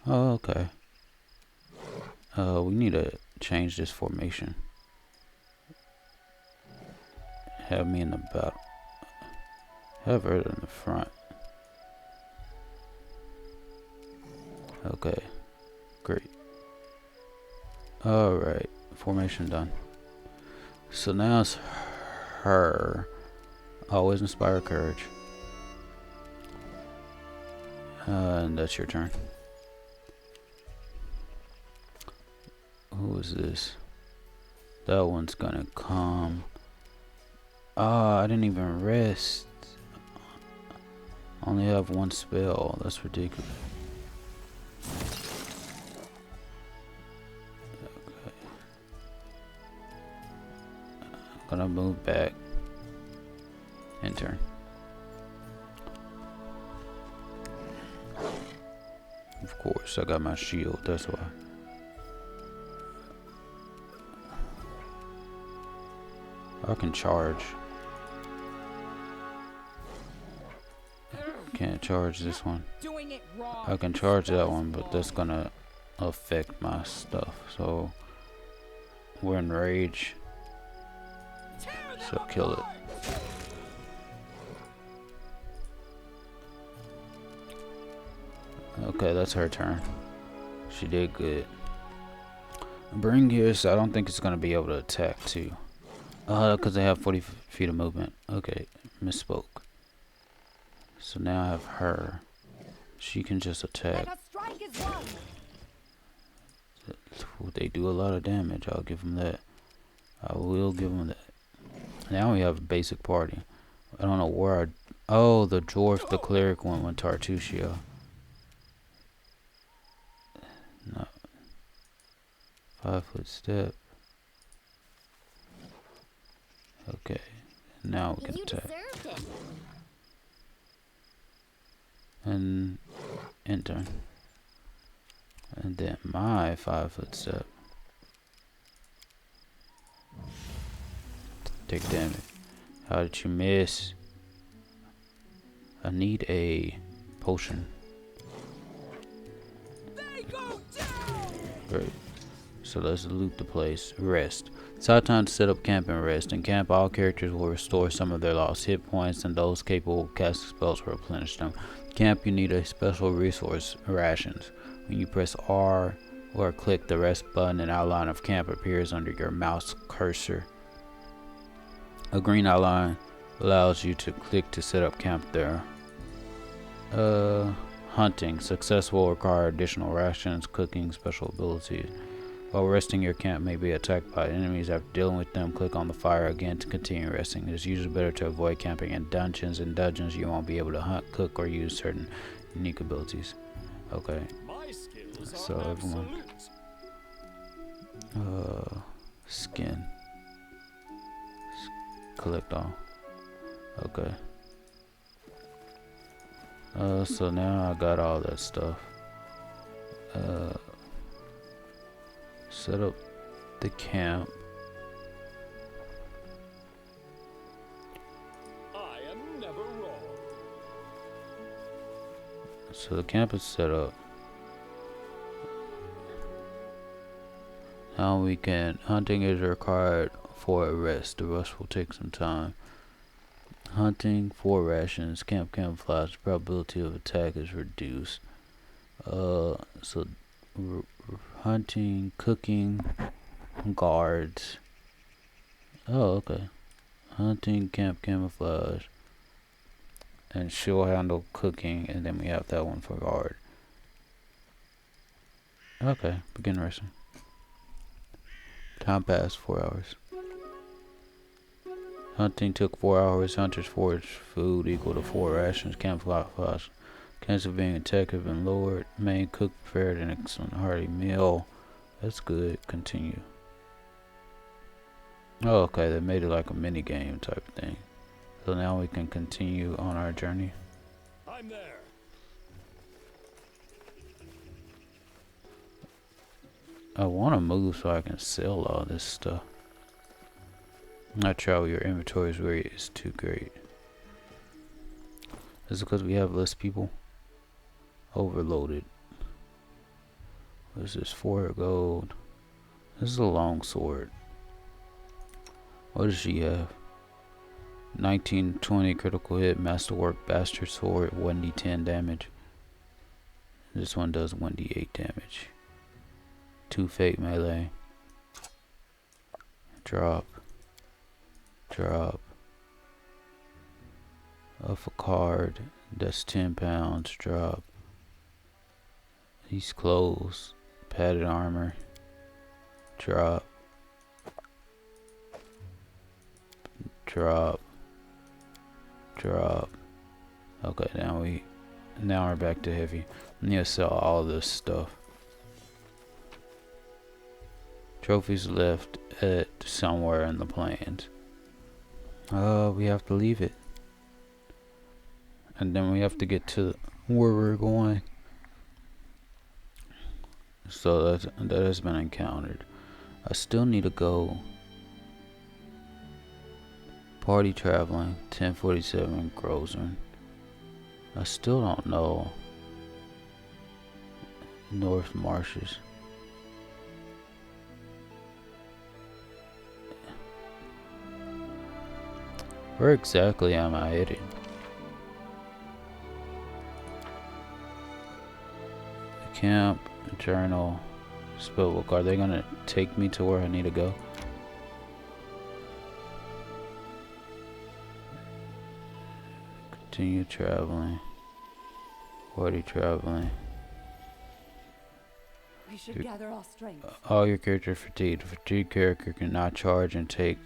Oh, okay. We need to change this formation. Have me in the battle. Have her in the front. Okay. Great. Alright. Formation done. So now it's her. Always inspire courage. And that's your turn. Who is this? That one's gonna come. Ah, I didn't even rest. Only have 1 spell. That's ridiculous. Okay. I'm gonna move back. Enter. Of course, I got my shield. That's why. I can charge. Can't charge this one. I can charge that one, but that's gonna affect my stuff. So we're in rage. So kill it. Okay, that's her turn. She did good. Bring here, so I don't think it's gonna be able to attack too. Because they have 40 feet of movement. Okay, misspoke. So now I have her. She can just attack. They do a lot of damage. I'll give them that. I will give them that. Now we have a basic party. I don't know where I... Oh, the dwarf, the cleric one went to Artusia. No. 5-foot step. Okay. Now we can attack. And enter. And then my 5-foot step. Take damage. How did you miss? I need a potion. Great. So let's loot the place. Rest. It's high time to set up camp and rest. In camp, all characters will restore some of their lost hit points, and those capable of casting spells will replenish them. Camp, you need a special resource, rations. When you press R or click the rest button, an outline of camp appears under your mouse cursor. A green outline allows you to click to set up camp there. Hunting. Success will require additional rations, cooking, special abilities. While resting, your camp may be attacked by enemies. After dealing with them, click on the fire again to continue resting. It is usually better to avoid camping in dungeons. In dungeons, you won't be able to hunt, cook, or use certain unique abilities. Okay. So everyone. Skin. Collect all. Okay. So now I got all that stuff. Set up the camp. I am never wrong. So the camp is set up. Now we can. Hunting is required for a rest. The rest will take some time. Hunting, 4 rations. Camp camouflage. Probability of attack is reduced. So hunting, cooking, guards. Oh, okay. Hunting, camp camouflage, and she'll handle cooking, and then we have that one for guard. Okay, begin resting. Time passed 4 hours. Hunting took 4 hours. Hunters foraged food equal to 4 rations. Camouflage. Chance of being attacked have been lowered. Main cook prepared an excellent hearty meal. That's good. Continue. Oh, okay. They made it like a mini game type of thing. So now we can continue on our journey. I'm there. I want to move so I can sell all this stuff. Not sure your inventory's rate is too great. Is it because we have less people? Overloaded. What is this? 4 gold. This is a long sword. What does she have? 1920 critical hit, masterwork, bastard sword, 1d10 damage. This one does 1d8 damage. 2 fate melee. Drop. Drop. Of a card. That's 10 pounds. Drop. These clothes. Padded armor. Drop. Drop. Drop. Okay, now we're back to heavy. I need to sell all this stuff. Trophies left at somewhere in the plains. We have to leave it. And then we have to get to where we're going. So that has been encountered. I still need to go party traveling, 1047 Grosvenor. I still don't know North Marshes. Where exactly am I headed? The camp, journal, spellbook. Are they gonna take me to where I need to go? Continue traveling. Party traveling. We should gather our strength. All your characters fatigued. A fatigued character cannot charge and take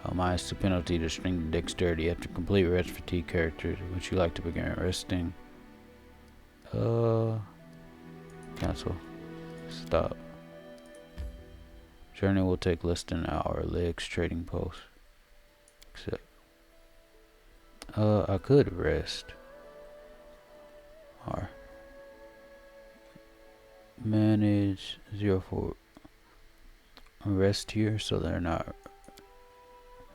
a -2 penalty to strength and dexterity. After complete rest, fatigue characters. Would you like to begin resting? Cancel. Stop. Journey will take less than an hour. Legs trading post. Except. I could rest. Or manage 04 rest here so they're not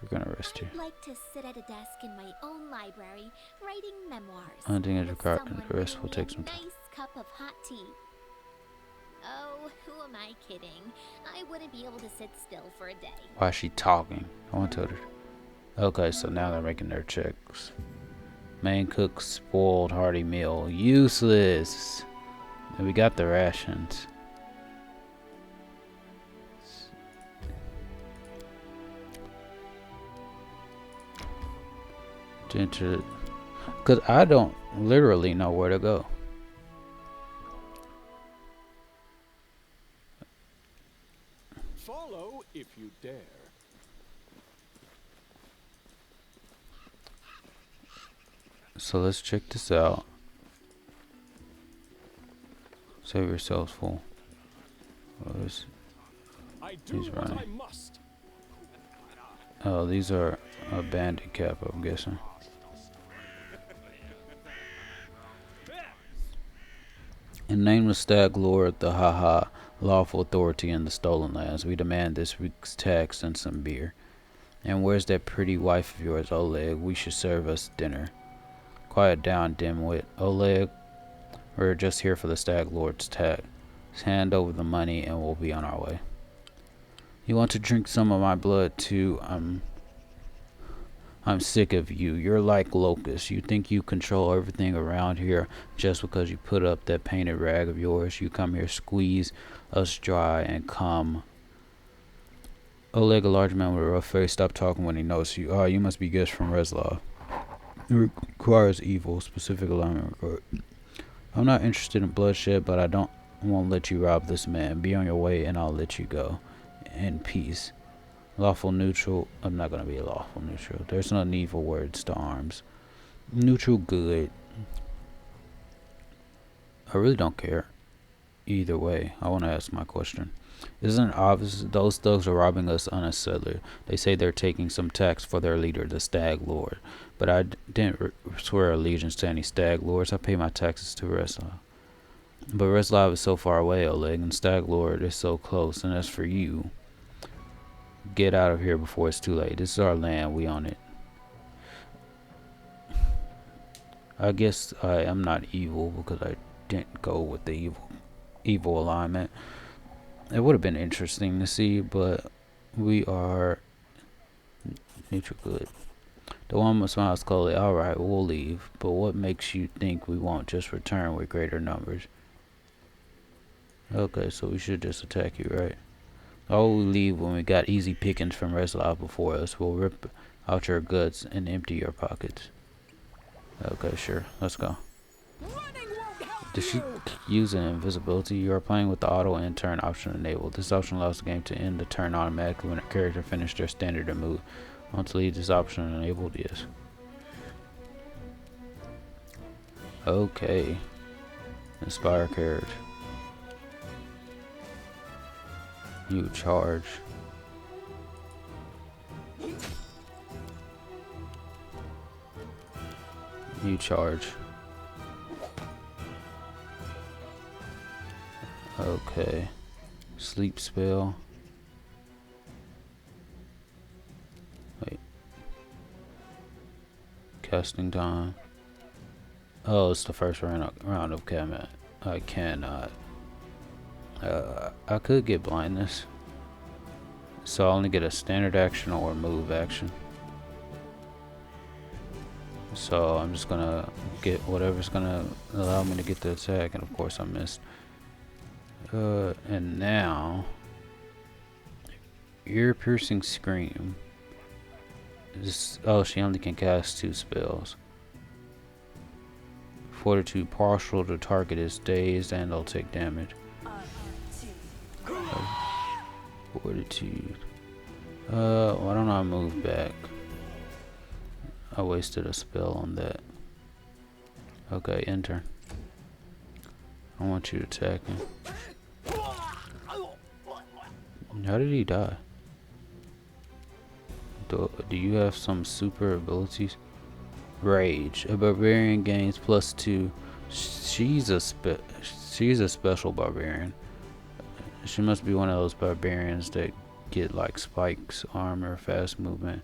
We're gonna rest here. I'd like to sit at a desk in my own library, writing memoirs. Hunting is with required. someone The rest bringing will me take a some time. nice cup of hot tea. Oh, who am I kidding? I wouldn't be able to sit still for a day. Why is she talking? I want to tell her. Okay, so now they're making their checks. Main cook spoiled hearty meal. Useless. And we got the rations. To enter, because I don't literally know where to go. Follow if you dare. So let's check this out. Save yourselves full. I do He's what I running. must. Oh, these are a bandit cap, I'm guessing. In the name of Stag Lord, the Haha, lawful authority in the stolen lands, we demand this week's tax and some beer. And where's that pretty wife of yours, Oleg? We should serve us dinner. Quiet down, dimwit. Oleg, we're just here for the Stag Lord's tax. Hand over the money and we'll be on our way. You want to drink some of my blood too? I'm sick of you. You're like locusts. You think you control everything around here just because you put up that painted rag of yours. You come here, squeeze us dry, and come. Oleg, a large man with a rough face, stopped talking when he noticed you. Oh, you must be guests from Reslov. It requires evil, specific alignment. I'm not interested in bloodshed, but I won't let you rob this man. Be on your way, and I'll let you go. In peace. Lawful neutral. I'm not gonna be a lawful neutral. There's no need for words to arms. Neutral good. I really don't care. Either way, I want to ask my question. Isn't it obvious those thugs are robbing us on a settler? They say they're taking some tax for their leader, the Stag Lord. But I didn't swear allegiance to any Stag Lords. I pay my taxes to Reslov. But Reslov is so far away, Oleg, and Stag Lord is so close. And as for you, get out of here before it's too late. This is our land. We own it. I guess I am not evil because I didn't go with the evil alignment. It would have been interesting to see, but we are neutral good. The woman smiles coldly. All right, we'll leave. But what makes you think we won't just return with greater numbers? Okay, so we should just attack you, right? Oh, we leave when we got easy pickings from Reslov before us. We'll rip out your guts and empty your pockets. Okay, sure. Let's go. Did she use an invisibility? You are playing with the auto end turn option enabled. This option allows the game to end the turn automatically when a character finishes their standard or move. Want to leave this option enabled? Yes. Okay. Inspire carriage. You charge. You charge. Okay. Sleep spell. Wait. Casting time. Oh, it's the first round of combat. I cannot. I could get blindness. So I only get a standard action or move action. So I'm just gonna get whatever's gonna allow me to get the attack, and of course I missed. And now ear-piercing scream. Oh, she only can cast 2 spells. Fortitude, partial to target is dazed and they'll take damage. Fortitude. Why don't I move back? I wasted a spell on that. Okay, enter. I want you to attack him. How did he die? Do you have some super abilities? Rage. A barbarian gains +2. She's a special barbarian. She must be one of those barbarians that get like spikes, armor, fast movement.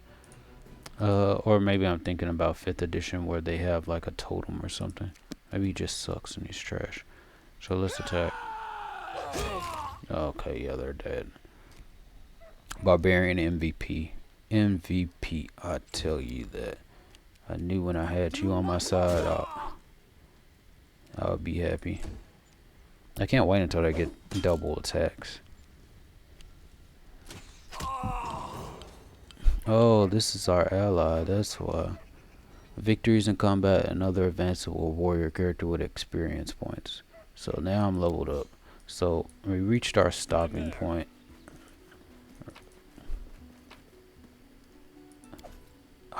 Or maybe I'm thinking about 5th edition where they have like a totem or something. Maybe he just sucks and he's trash. So let's attack. Okay, yeah, they're dead. Barbarian MVP. MVP, I tell you that. I knew when I had you on my side, I would be happy. I can't wait until I get double attacks. Oh, this is our ally, that's why. Victories in combat and other events will reward your character with experience points. So now I'm leveled up. So we reached our stopping point.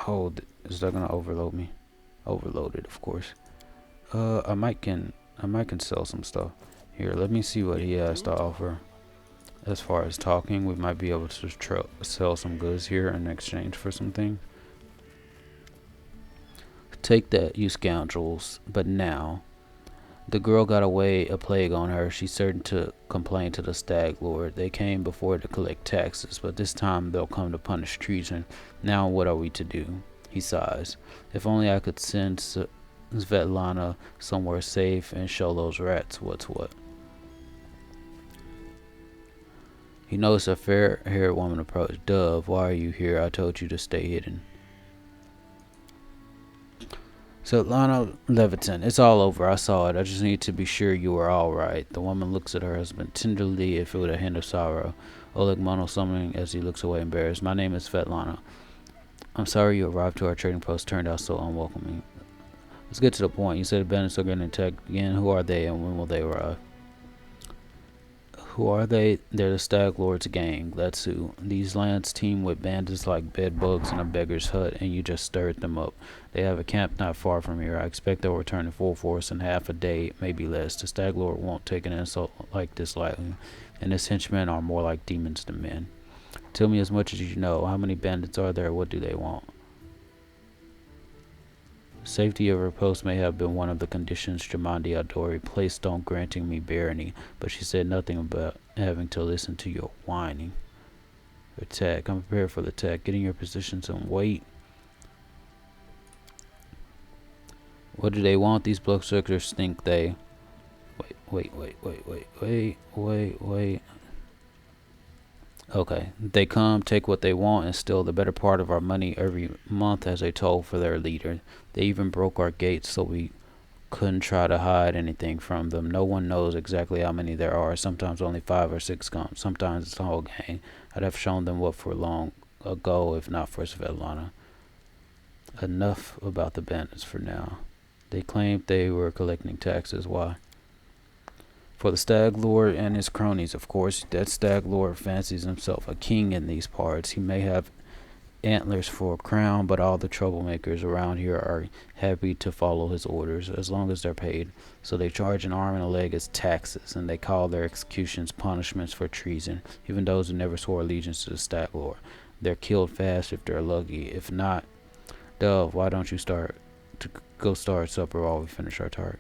Oh, is that gonna overload me? Overloaded, of course. I might can sell some stuff. Here, let me see what he has to offer. As far as talking, we might be able to sell some goods here in exchange for some things. Take that, you scoundrels. But now, the girl got a plague on her. She's certain to complain to the Stag Lord. They came before to collect taxes, but this time they'll come to punish treason. Now what are we to do? He sighs. If only I could send Svetlana somewhere safe and show those rats what's what. He noticed a fair-haired woman approach. Dove, why are you here? I told you to stay hidden. Svetlana Levitin, it's all over. I saw it. I just need to be sure you are all right. The woman looks at her husband tenderly and with a hint of sorrow. Oleg monos something as he looks away embarrassed. My name is Svetlana. I'm sorry you arrived to our trading post turned out so unwelcoming. Let's get to the point. You said the bandits are getting attacked again. Who are they and when will they arrive? Who are they? They're the Stag Lord's gang. That's who. These lands teem with bandits like bedbugs in a beggar's hut, and you just stirred them up. They have a camp not far from here. I expect they'll return in full force in half a day, maybe less. The Stag Lord won't take an insult like this lightly, and his henchmen are more like demons than men. Tell me as much as you know. How many bandits are there? What do they want? Safety of her post may have been one of the conditions Jamandi Adori placed on granting me barony, but she said nothing about having to listen to your whining. Attack. I'm prepared for the attack. Get in your positions and wait. What do they want? These bloodsuckers think they... Wait. Okay. They come, take what they want, and steal the better part of our money every month as a toll for their leader. They even broke our gates so we couldn't try to hide anything from them. No one knows exactly how many there are. Sometimes only 5 or 6 come. Sometimes it's a whole gang. I'd have shown them what for long ago if not for Svetlana. Enough about the bandits for now. They claimed they were collecting taxes. Why? For the Stag Lord and his cronies, of course. That Stag Lord fancies himself a king in these parts. He may have antlers for a crown, but all the troublemakers around here are happy to follow his orders, as long as they're paid. So they charge an arm and a leg as taxes, and they call their executions punishments for treason, even those who never swore allegiance to the Stag Lord. They're killed fast if they're lucky. If not, Dove, why don't you go start supper while we finish our target?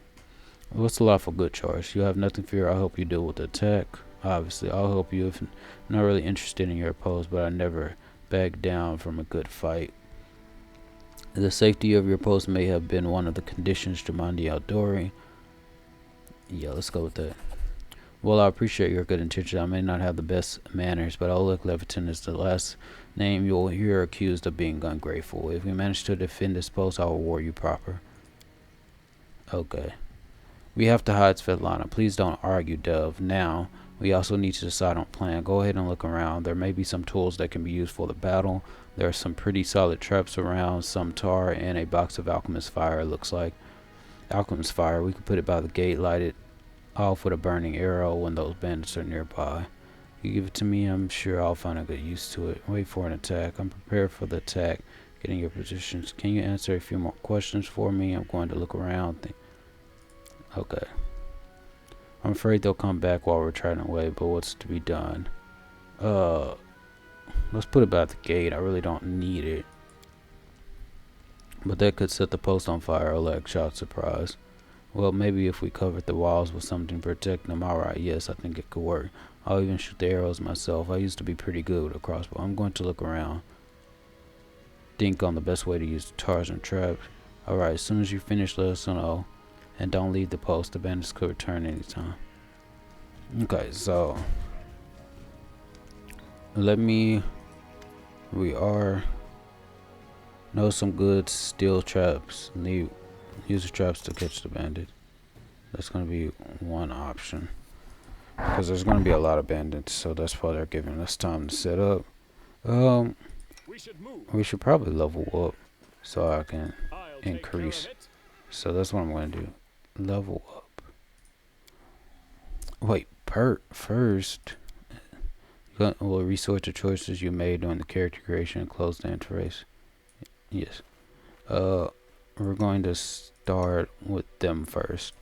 What's the lawful good charge? You have nothing to fear. I'll help you deal with the attack. Obviously, I'll help you if I'm not really interested in your post, but I never back down from a good fight. The safety of your post may have been one of the conditions Jamandi Aldori. Yeah, let's go with that. Well, I appreciate your good intentions. I may not have the best manners, but Oleg Levitin is the last name you'll hear accused of being ungrateful. If we manage to defend this post, I will reward you proper. Okay. We have to hide Svetlana. Please don't argue, Dove. Now, we also need to decide on a plan. Go ahead and look around. There may be some tools that can be used for the battle. There are some pretty solid traps around, some tar, and a box of alchemist fire, it looks like. Alchemist fire. We could put it by the gate, light it off with a burning arrow when those bandits are nearby. You give it to me, I'm sure I'll find a good use to it. Wait for an attack. I'm prepared for the attack. Get in your positions. Can you answer a few more questions for me? I'm going to look around. Okay. I'm afraid they'll come back while we're trying away, but what's to be done? Let's put it by the gate. I really don't need it. But that could set the post on fire, Oleg shot surprised. Well, maybe if we covered the walls with something to protect them. Alright, yes, I think it could work. I'll even shoot the arrows myself. I used to be pretty good with a crossbow. I'm going to look around. think on the best way to use the tars and traps. Alright, as soon as you finish, let us know. And don't leave the post. The bandits could return anytime. Okay, so we know some good steel traps. Use the traps to catch the bandit. That's gonna be one option. Because there's gonna be a lot of bandits, so that's why they're giving us time to set up. We should probably level up so I can increase. So that's what I'm gonna do. Level up. Wait, first will resort to choices you made during the character creation and close the interface. Yes. We're going to start with them first.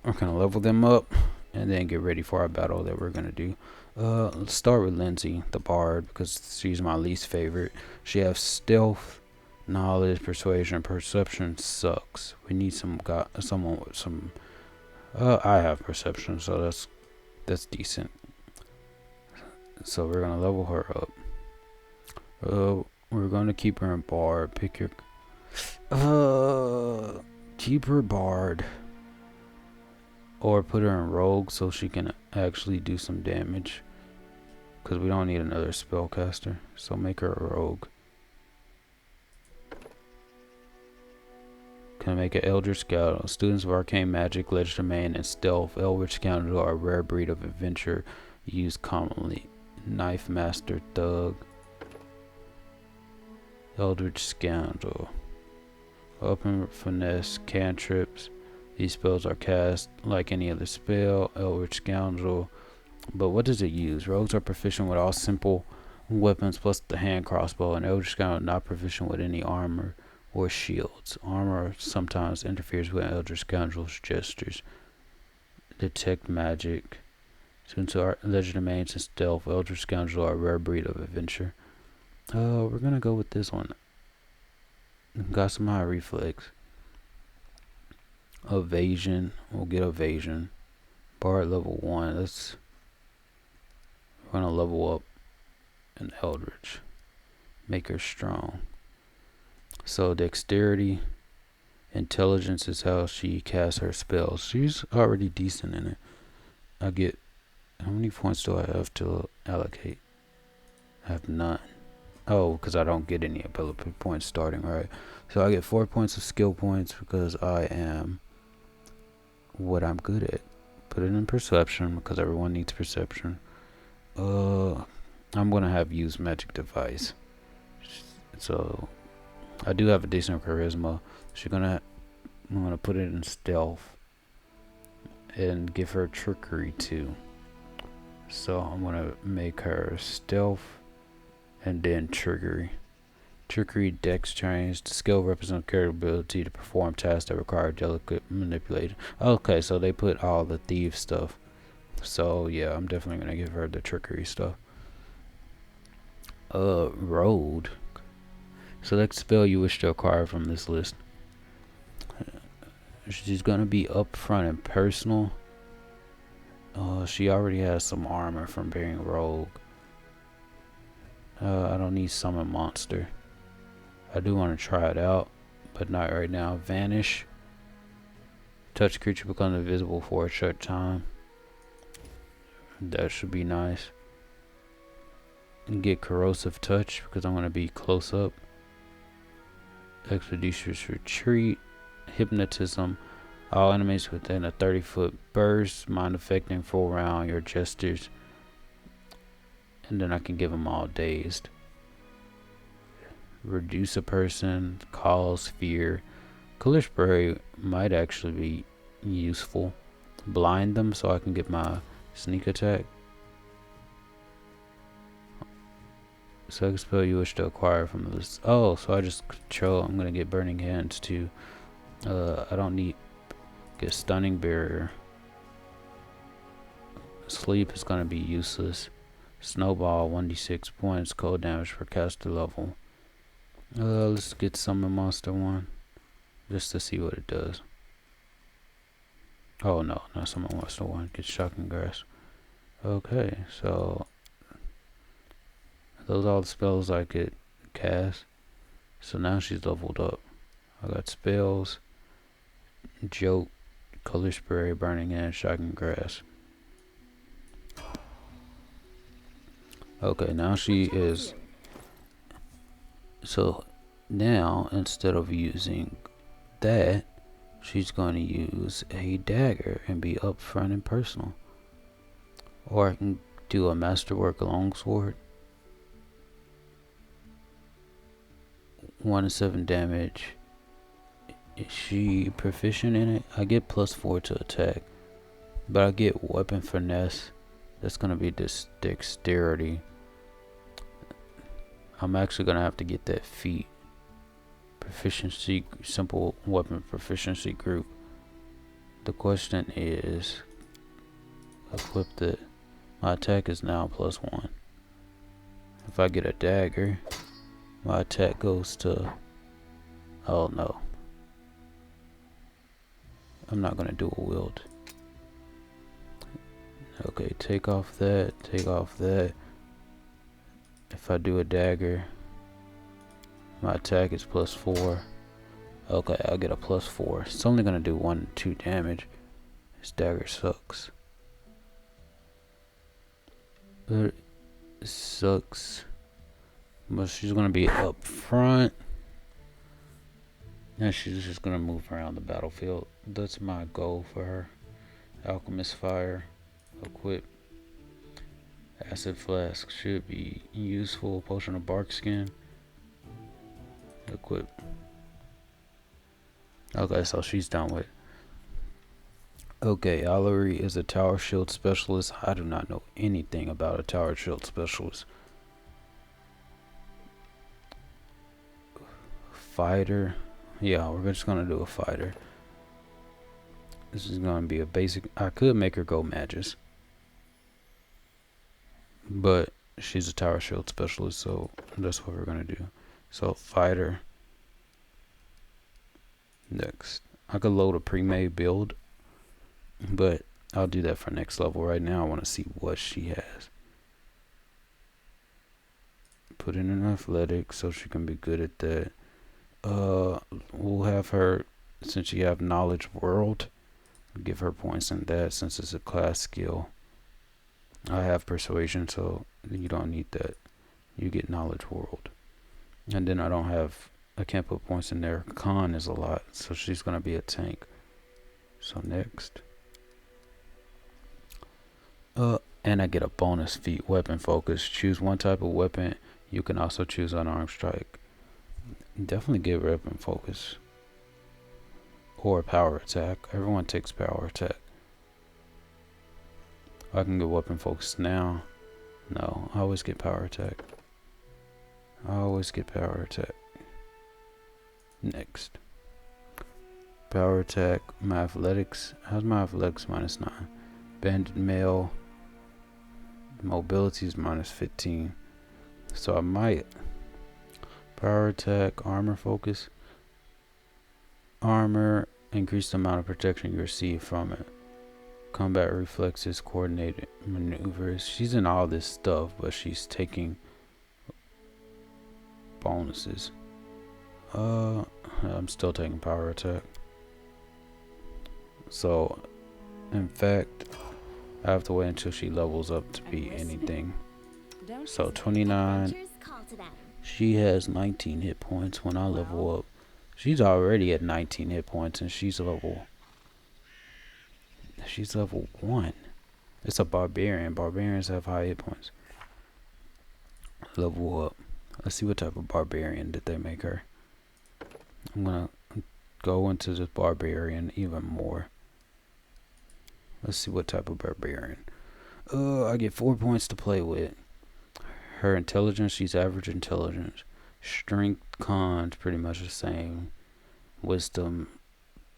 We're gonna level them up and then get ready for our battle that we're gonna do. Let's start with Lindsay, the bard, because she's my least favorite. She has stealth, knowledge, persuasion, perception sucks. We need someone with some. I have perception, so that's decent. So we're gonna level her up. We're gonna keep her in bard. Pick your. Keep her bard. Or put her in rogue so she can actually do some damage. Because we don't need another spellcaster. So make her a rogue. Can I make an Eldritch Scout? Students of Arcane Magic, Legerdemain, and Stealth, Eldritch Scoundrel are a rare breed of adventure used commonly. Knife Master, Thug, Eldritch Scoundrel. Open Finesse, Cantrips. These spells are cast like any other spell. Eldritch Scoundrel. But what does it use? Rogues are proficient with all simple weapons plus the hand crossbow, and Eldritch Scoundrel not proficient with any armor or shields. Armor sometimes interferes with Eldritch Scoundrel's gestures. Detect magic. Since our Legerdemains and Stealth, Eldritch Scoundrel are a rare breed of adventure. We're gonna go with this one. Got some high reflex. Evasion. We'll get evasion. Bard level 1. We're gonna level up an Eldritch. Make her strong. So dexterity, intelligence is how she casts her spells. She's already decent in it. I get, how many points do I have to allocate? I have none. Oh, because I don't get any ability points starting, right? So I get 4 points of skill points because I am what I'm good at. Put it in perception because everyone needs perception. I'm gonna have use magic device. So I do have a decent charisma. I'm gonna put it in stealth and give her trickery too. So I'm gonna make her stealth and then trickery. Trickery dex change. The skill represents character ability to perform tasks that require delicate manipulation. Okay, so they put all the thief stuff. So yeah, I'm definitely gonna give her the trickery stuff. Road. Select spell you wish to acquire from this list. She's gonna be upfront and personal. She already has some armor from being rogue. I don't need summon monster. I do want to try it out, but not right now. Vanish. Touch creature becomes invisible for a short time. That should be nice. And get corrosive touch because I'm going to be close up. Expeditious retreat. Hypnotism. All enemies within a 30-foot burst. Mind affecting full round your gestures. And then I can give them all dazed. Reduce a person, cause fear. Color spray might actually be useful. Blind them so I can get my sneak attack. Second spell you wish to acquire from the list. Oh, so I just control. I'm gonna get burning hands too. I don't need get stunning barrier. Sleep is gonna be useless. Snowball 1d6 points. Cold damage per caster level. Let's get summon monster 1 just to see what it does. Oh no, not summon monster 1. Get shocking grass. Okay, so those are all the spells I could cast. So now she's leveled up. I got spells, jolt, color spray, burning hand, shocking grass. Okay, now she is. So now instead of using that, she's going to use a dagger and be upfront and personal. Or I can do a masterwork longsword. 1 to 7 damage. Is she proficient in it? I get +4 to attack, but I get weapon finesse. That's gonna be this dexterity. I'm actually gonna have to get that feat. Proficiency, simple weapon proficiency group. The question is, equip it. My attack is now +1. If I get a dagger, my attack goes to, oh no. I'm not gonna do a wield. Okay, take off that, take off that. If I do a dagger, my attack is +4. Okay, I'll get a +4. It's only gonna do 1 2 damage. This dagger sucks. But it sucks. But she's gonna be up front. And she's just gonna move around the battlefield. That's my goal for her. Alchemist Fire. Equip. Acid Flask should be useful. Potion of Bark Skin. Equip. Okay, so she's done with. Okay, Allery is a tower shield specialist. I do not know anything about a tower shield specialist. Fighter. Yeah, we're just gonna do a fighter. This is gonna be a basic. I could make her go Magus, but she's a tower shield specialist, so that's what we're gonna do. So fighter. Next, I could load a pre-made build, but I'll do that for next level. Right now, I want to see what she has. Put in athletics so she can be good at that. We'll have her, since you have knowledge world, give her points in that since it's a class skill. I have persuasion, so you don't need that. You get knowledge world. And then I can't put points in there. Con is a lot, so she's gonna be a tank. So next. And I get a bonus feat, weapon focus. Choose one type of weapon. You can also choose unarmed strike. Definitely get weapon focus. Or power attack. Everyone takes power attack. I can get weapon focus now. No, I always get power attack. I always get power attack. Next. Power attack. My athletics. How's my athletics? -9. Banded mail. Mobility is -15. So I might. Power attack. Armor focus. Armor. Increase the amount of protection you receive from it. Combat reflexes. Coordinated maneuvers. She's in all this stuff, but she's taking bonuses. I'm still taking power attack. So, in fact, I have to wait until she levels up to be anything. So 29. She has 19 hit points when I level up. She's already at 19 hit points and she's level 1. It's a barbarian. Barbarians have high hit points. Level up. Let's see what type of barbarian did they make her. I'm gonna go into this barbarian even more. Let's see what type of barbarian. I get 4 points to play with. Her intelligence, she's average intelligence. Strength, con's pretty much the same. Wisdom,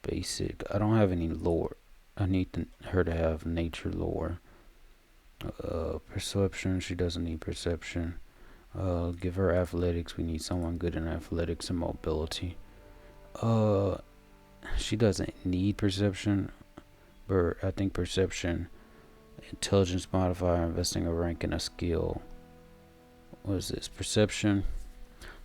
basic. I don't have any lore. I need her to have nature lore. Perception, she doesn't need perception. Give her athletics. We need someone good in athletics and mobility. She doesn't need perception, but I think perception, intelligence modifier, investing a rank in a skill. What is this? Perception.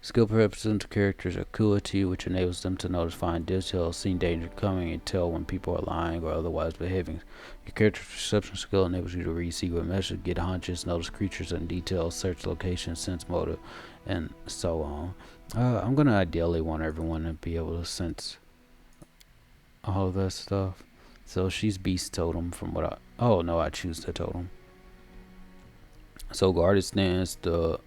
Skill represents characters' acuity, which enables them to notice fine details, see danger coming, and tell when people are lying or otherwise behaving. Your character's perception skill enables you to read secret messages, get hunches, notice creatures in detail, search locations, sense motive, and so on. I'm gonna ideally want everyone to be able to sense all of that stuff. So she's beast totem from what I choose the totem. So guarded stance, the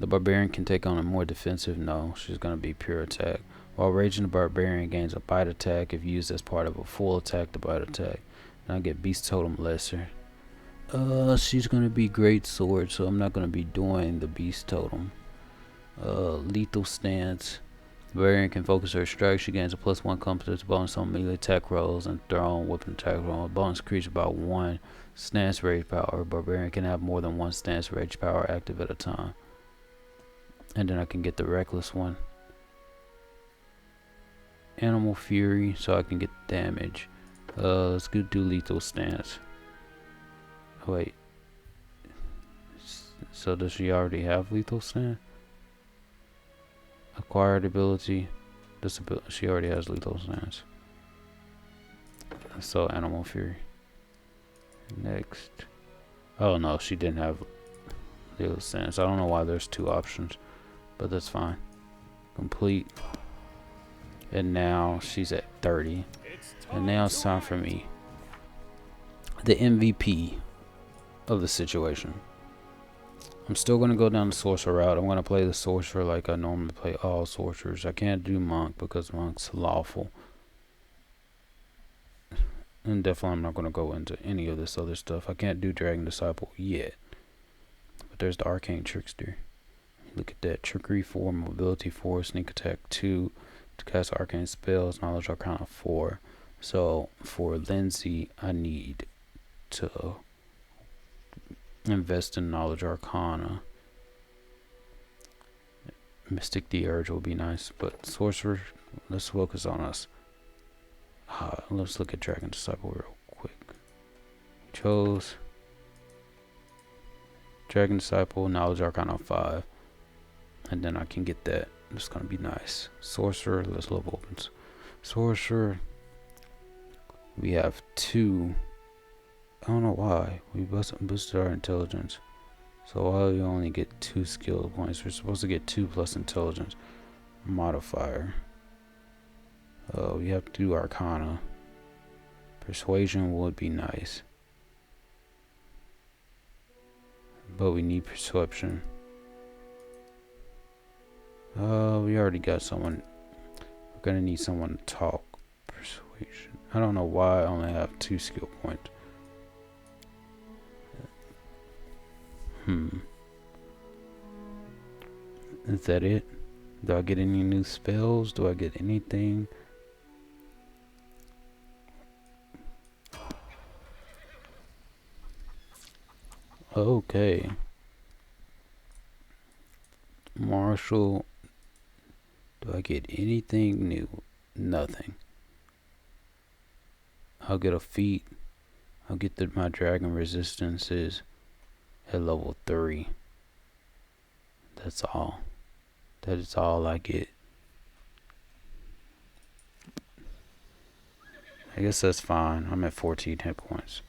barbarian can take on a more defensive. No, she's gonna be pure attack. While raging, the barbarian gains a bite attack if used as part of a full attack. The bite attack. And I get beast totem lesser. She's gonna be great sword, so I'm not gonna be doing the beast totem. Lethal stance. The barbarian can focus her strike. She gains a +1 competence bonus on melee attack rolls and thrown weapon attack rolls. Bonus increases by 1 stance rage power. Barbarian can have more than 1 stance rage power active at a time. And then I can get the reckless one. Animal fury, so I can get damage. Let's go do lethal stance. Wait. So does she already have lethal stance? Acquired ability. Disability. She already has lethal stance. So animal fury. Next. Oh no, she didn't have lethal stance. I don't know why there's 2 options, but that's fine. Complete. And now she's at 30. And now it's time for me. The MVP of the situation. I'm still going to go down the sorcerer route. I'm going to play the sorcerer like I normally play all sorcerers. I can't do monk because monk's lawful. And definitely I'm not going to go into any of this other stuff. I can't do dragon disciple yet. But there's the arcane trickster. Look at that. Trickery 4, mobility 4, sneak attack 2. To cast arcane spells, knowledge arcana 4. So for Lindsay, I need to invest in knowledge arcana. Mystic the urge will be nice, but sorcerer, let's focus on us. Let's look at dragon disciple real quick. Chose dragon disciple, knowledge arcana 5, and then I can get that. It's gonna be nice. Sorcerer, let's level opens. Sorcerer, we have 2. I don't know why we boosted our intelligence. So why do we only get 2 skill points? We're supposed to get 2 plus intelligence modifier. We have to do arcana. Persuasion would be nice, but we need perception. We already got someone. We're gonna need someone to talk. Persuasion. I don't know why I only have 2 skill points. Is that it? Do I get any new spells? Do I get anything? Okay. Marshall. Do I get anything new? Nothing. I'll get a feat. I'll get my dragon resistances at level 3. That's all. That is all I get. I guess that's fine. I'm at 14 hit points.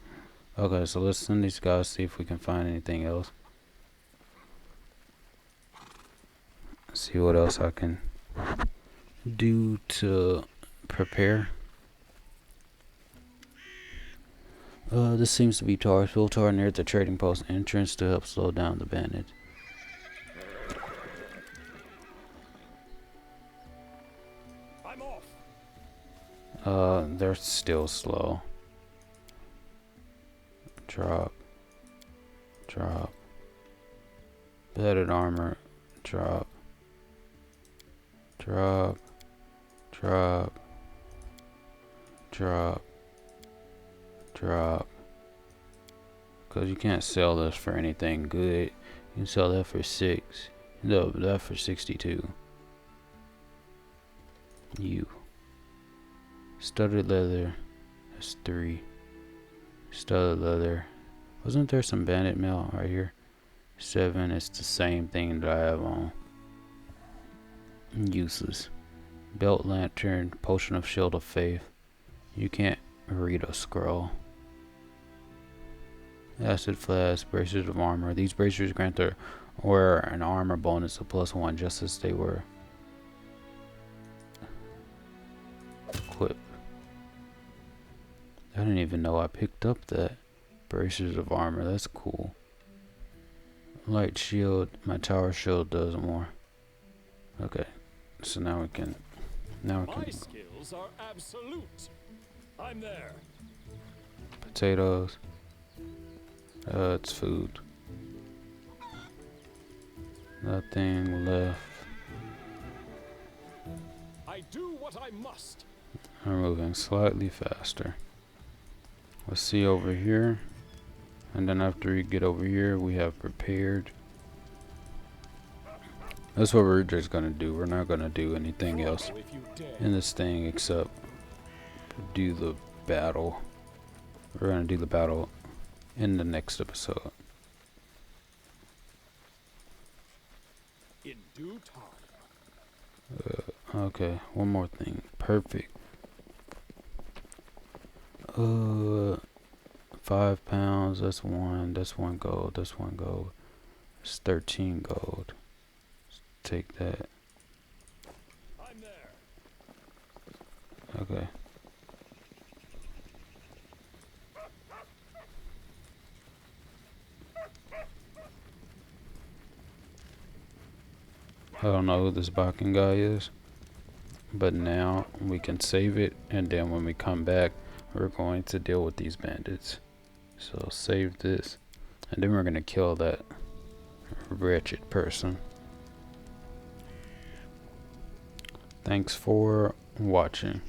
Okay, so let's send these guys, see if we can find anything else. See what else I can do to prepare. This seems to be Tar. Tar near the trading post entrance to help slow down the bandits. I'm off. They're still slow. Drop. Drop. Bedded armor. Drop. Drop. Drop. Drop. Drop. Because you can't sell this for anything good. You can sell that for 6. No, that for 62. You. Studded leather. That's 3. Studded leather. Wasn't there some bandit mail right here? 7. It's the same thing that I have on. Useless. Belt lantern, potion of shield of faith. You can't read a scroll. Acid flask, bracers of armor. These bracers grant their wearer an armor bonus of +1, just as they were equipped. I didn't even know I picked up that. Bracers of armor, that's cool. Light shield, my tower shield does more. Okay, so now we can. My skills are absolute. I'm there. Potatoes. It's food. Nothing left. I do what I must. I'm moving slightly faster. Let's see over here. And then after we get over here, we have prepared. That's what we're just gonna do. We're not gonna do anything else in this thing except do the battle. We're gonna do the battle in the next episode. In due time. Okay, one more thing. Perfect. 5 pounds, that's one gold, that's 1 gold. It's 13 gold. Let's take that. I'm there. Okay. I don't know who this Bakken guy is, but now we can save it, and then when we come back, we're going to deal with these bandits. So save this, and then we're gonna kill that wretched person. Thanks for watching.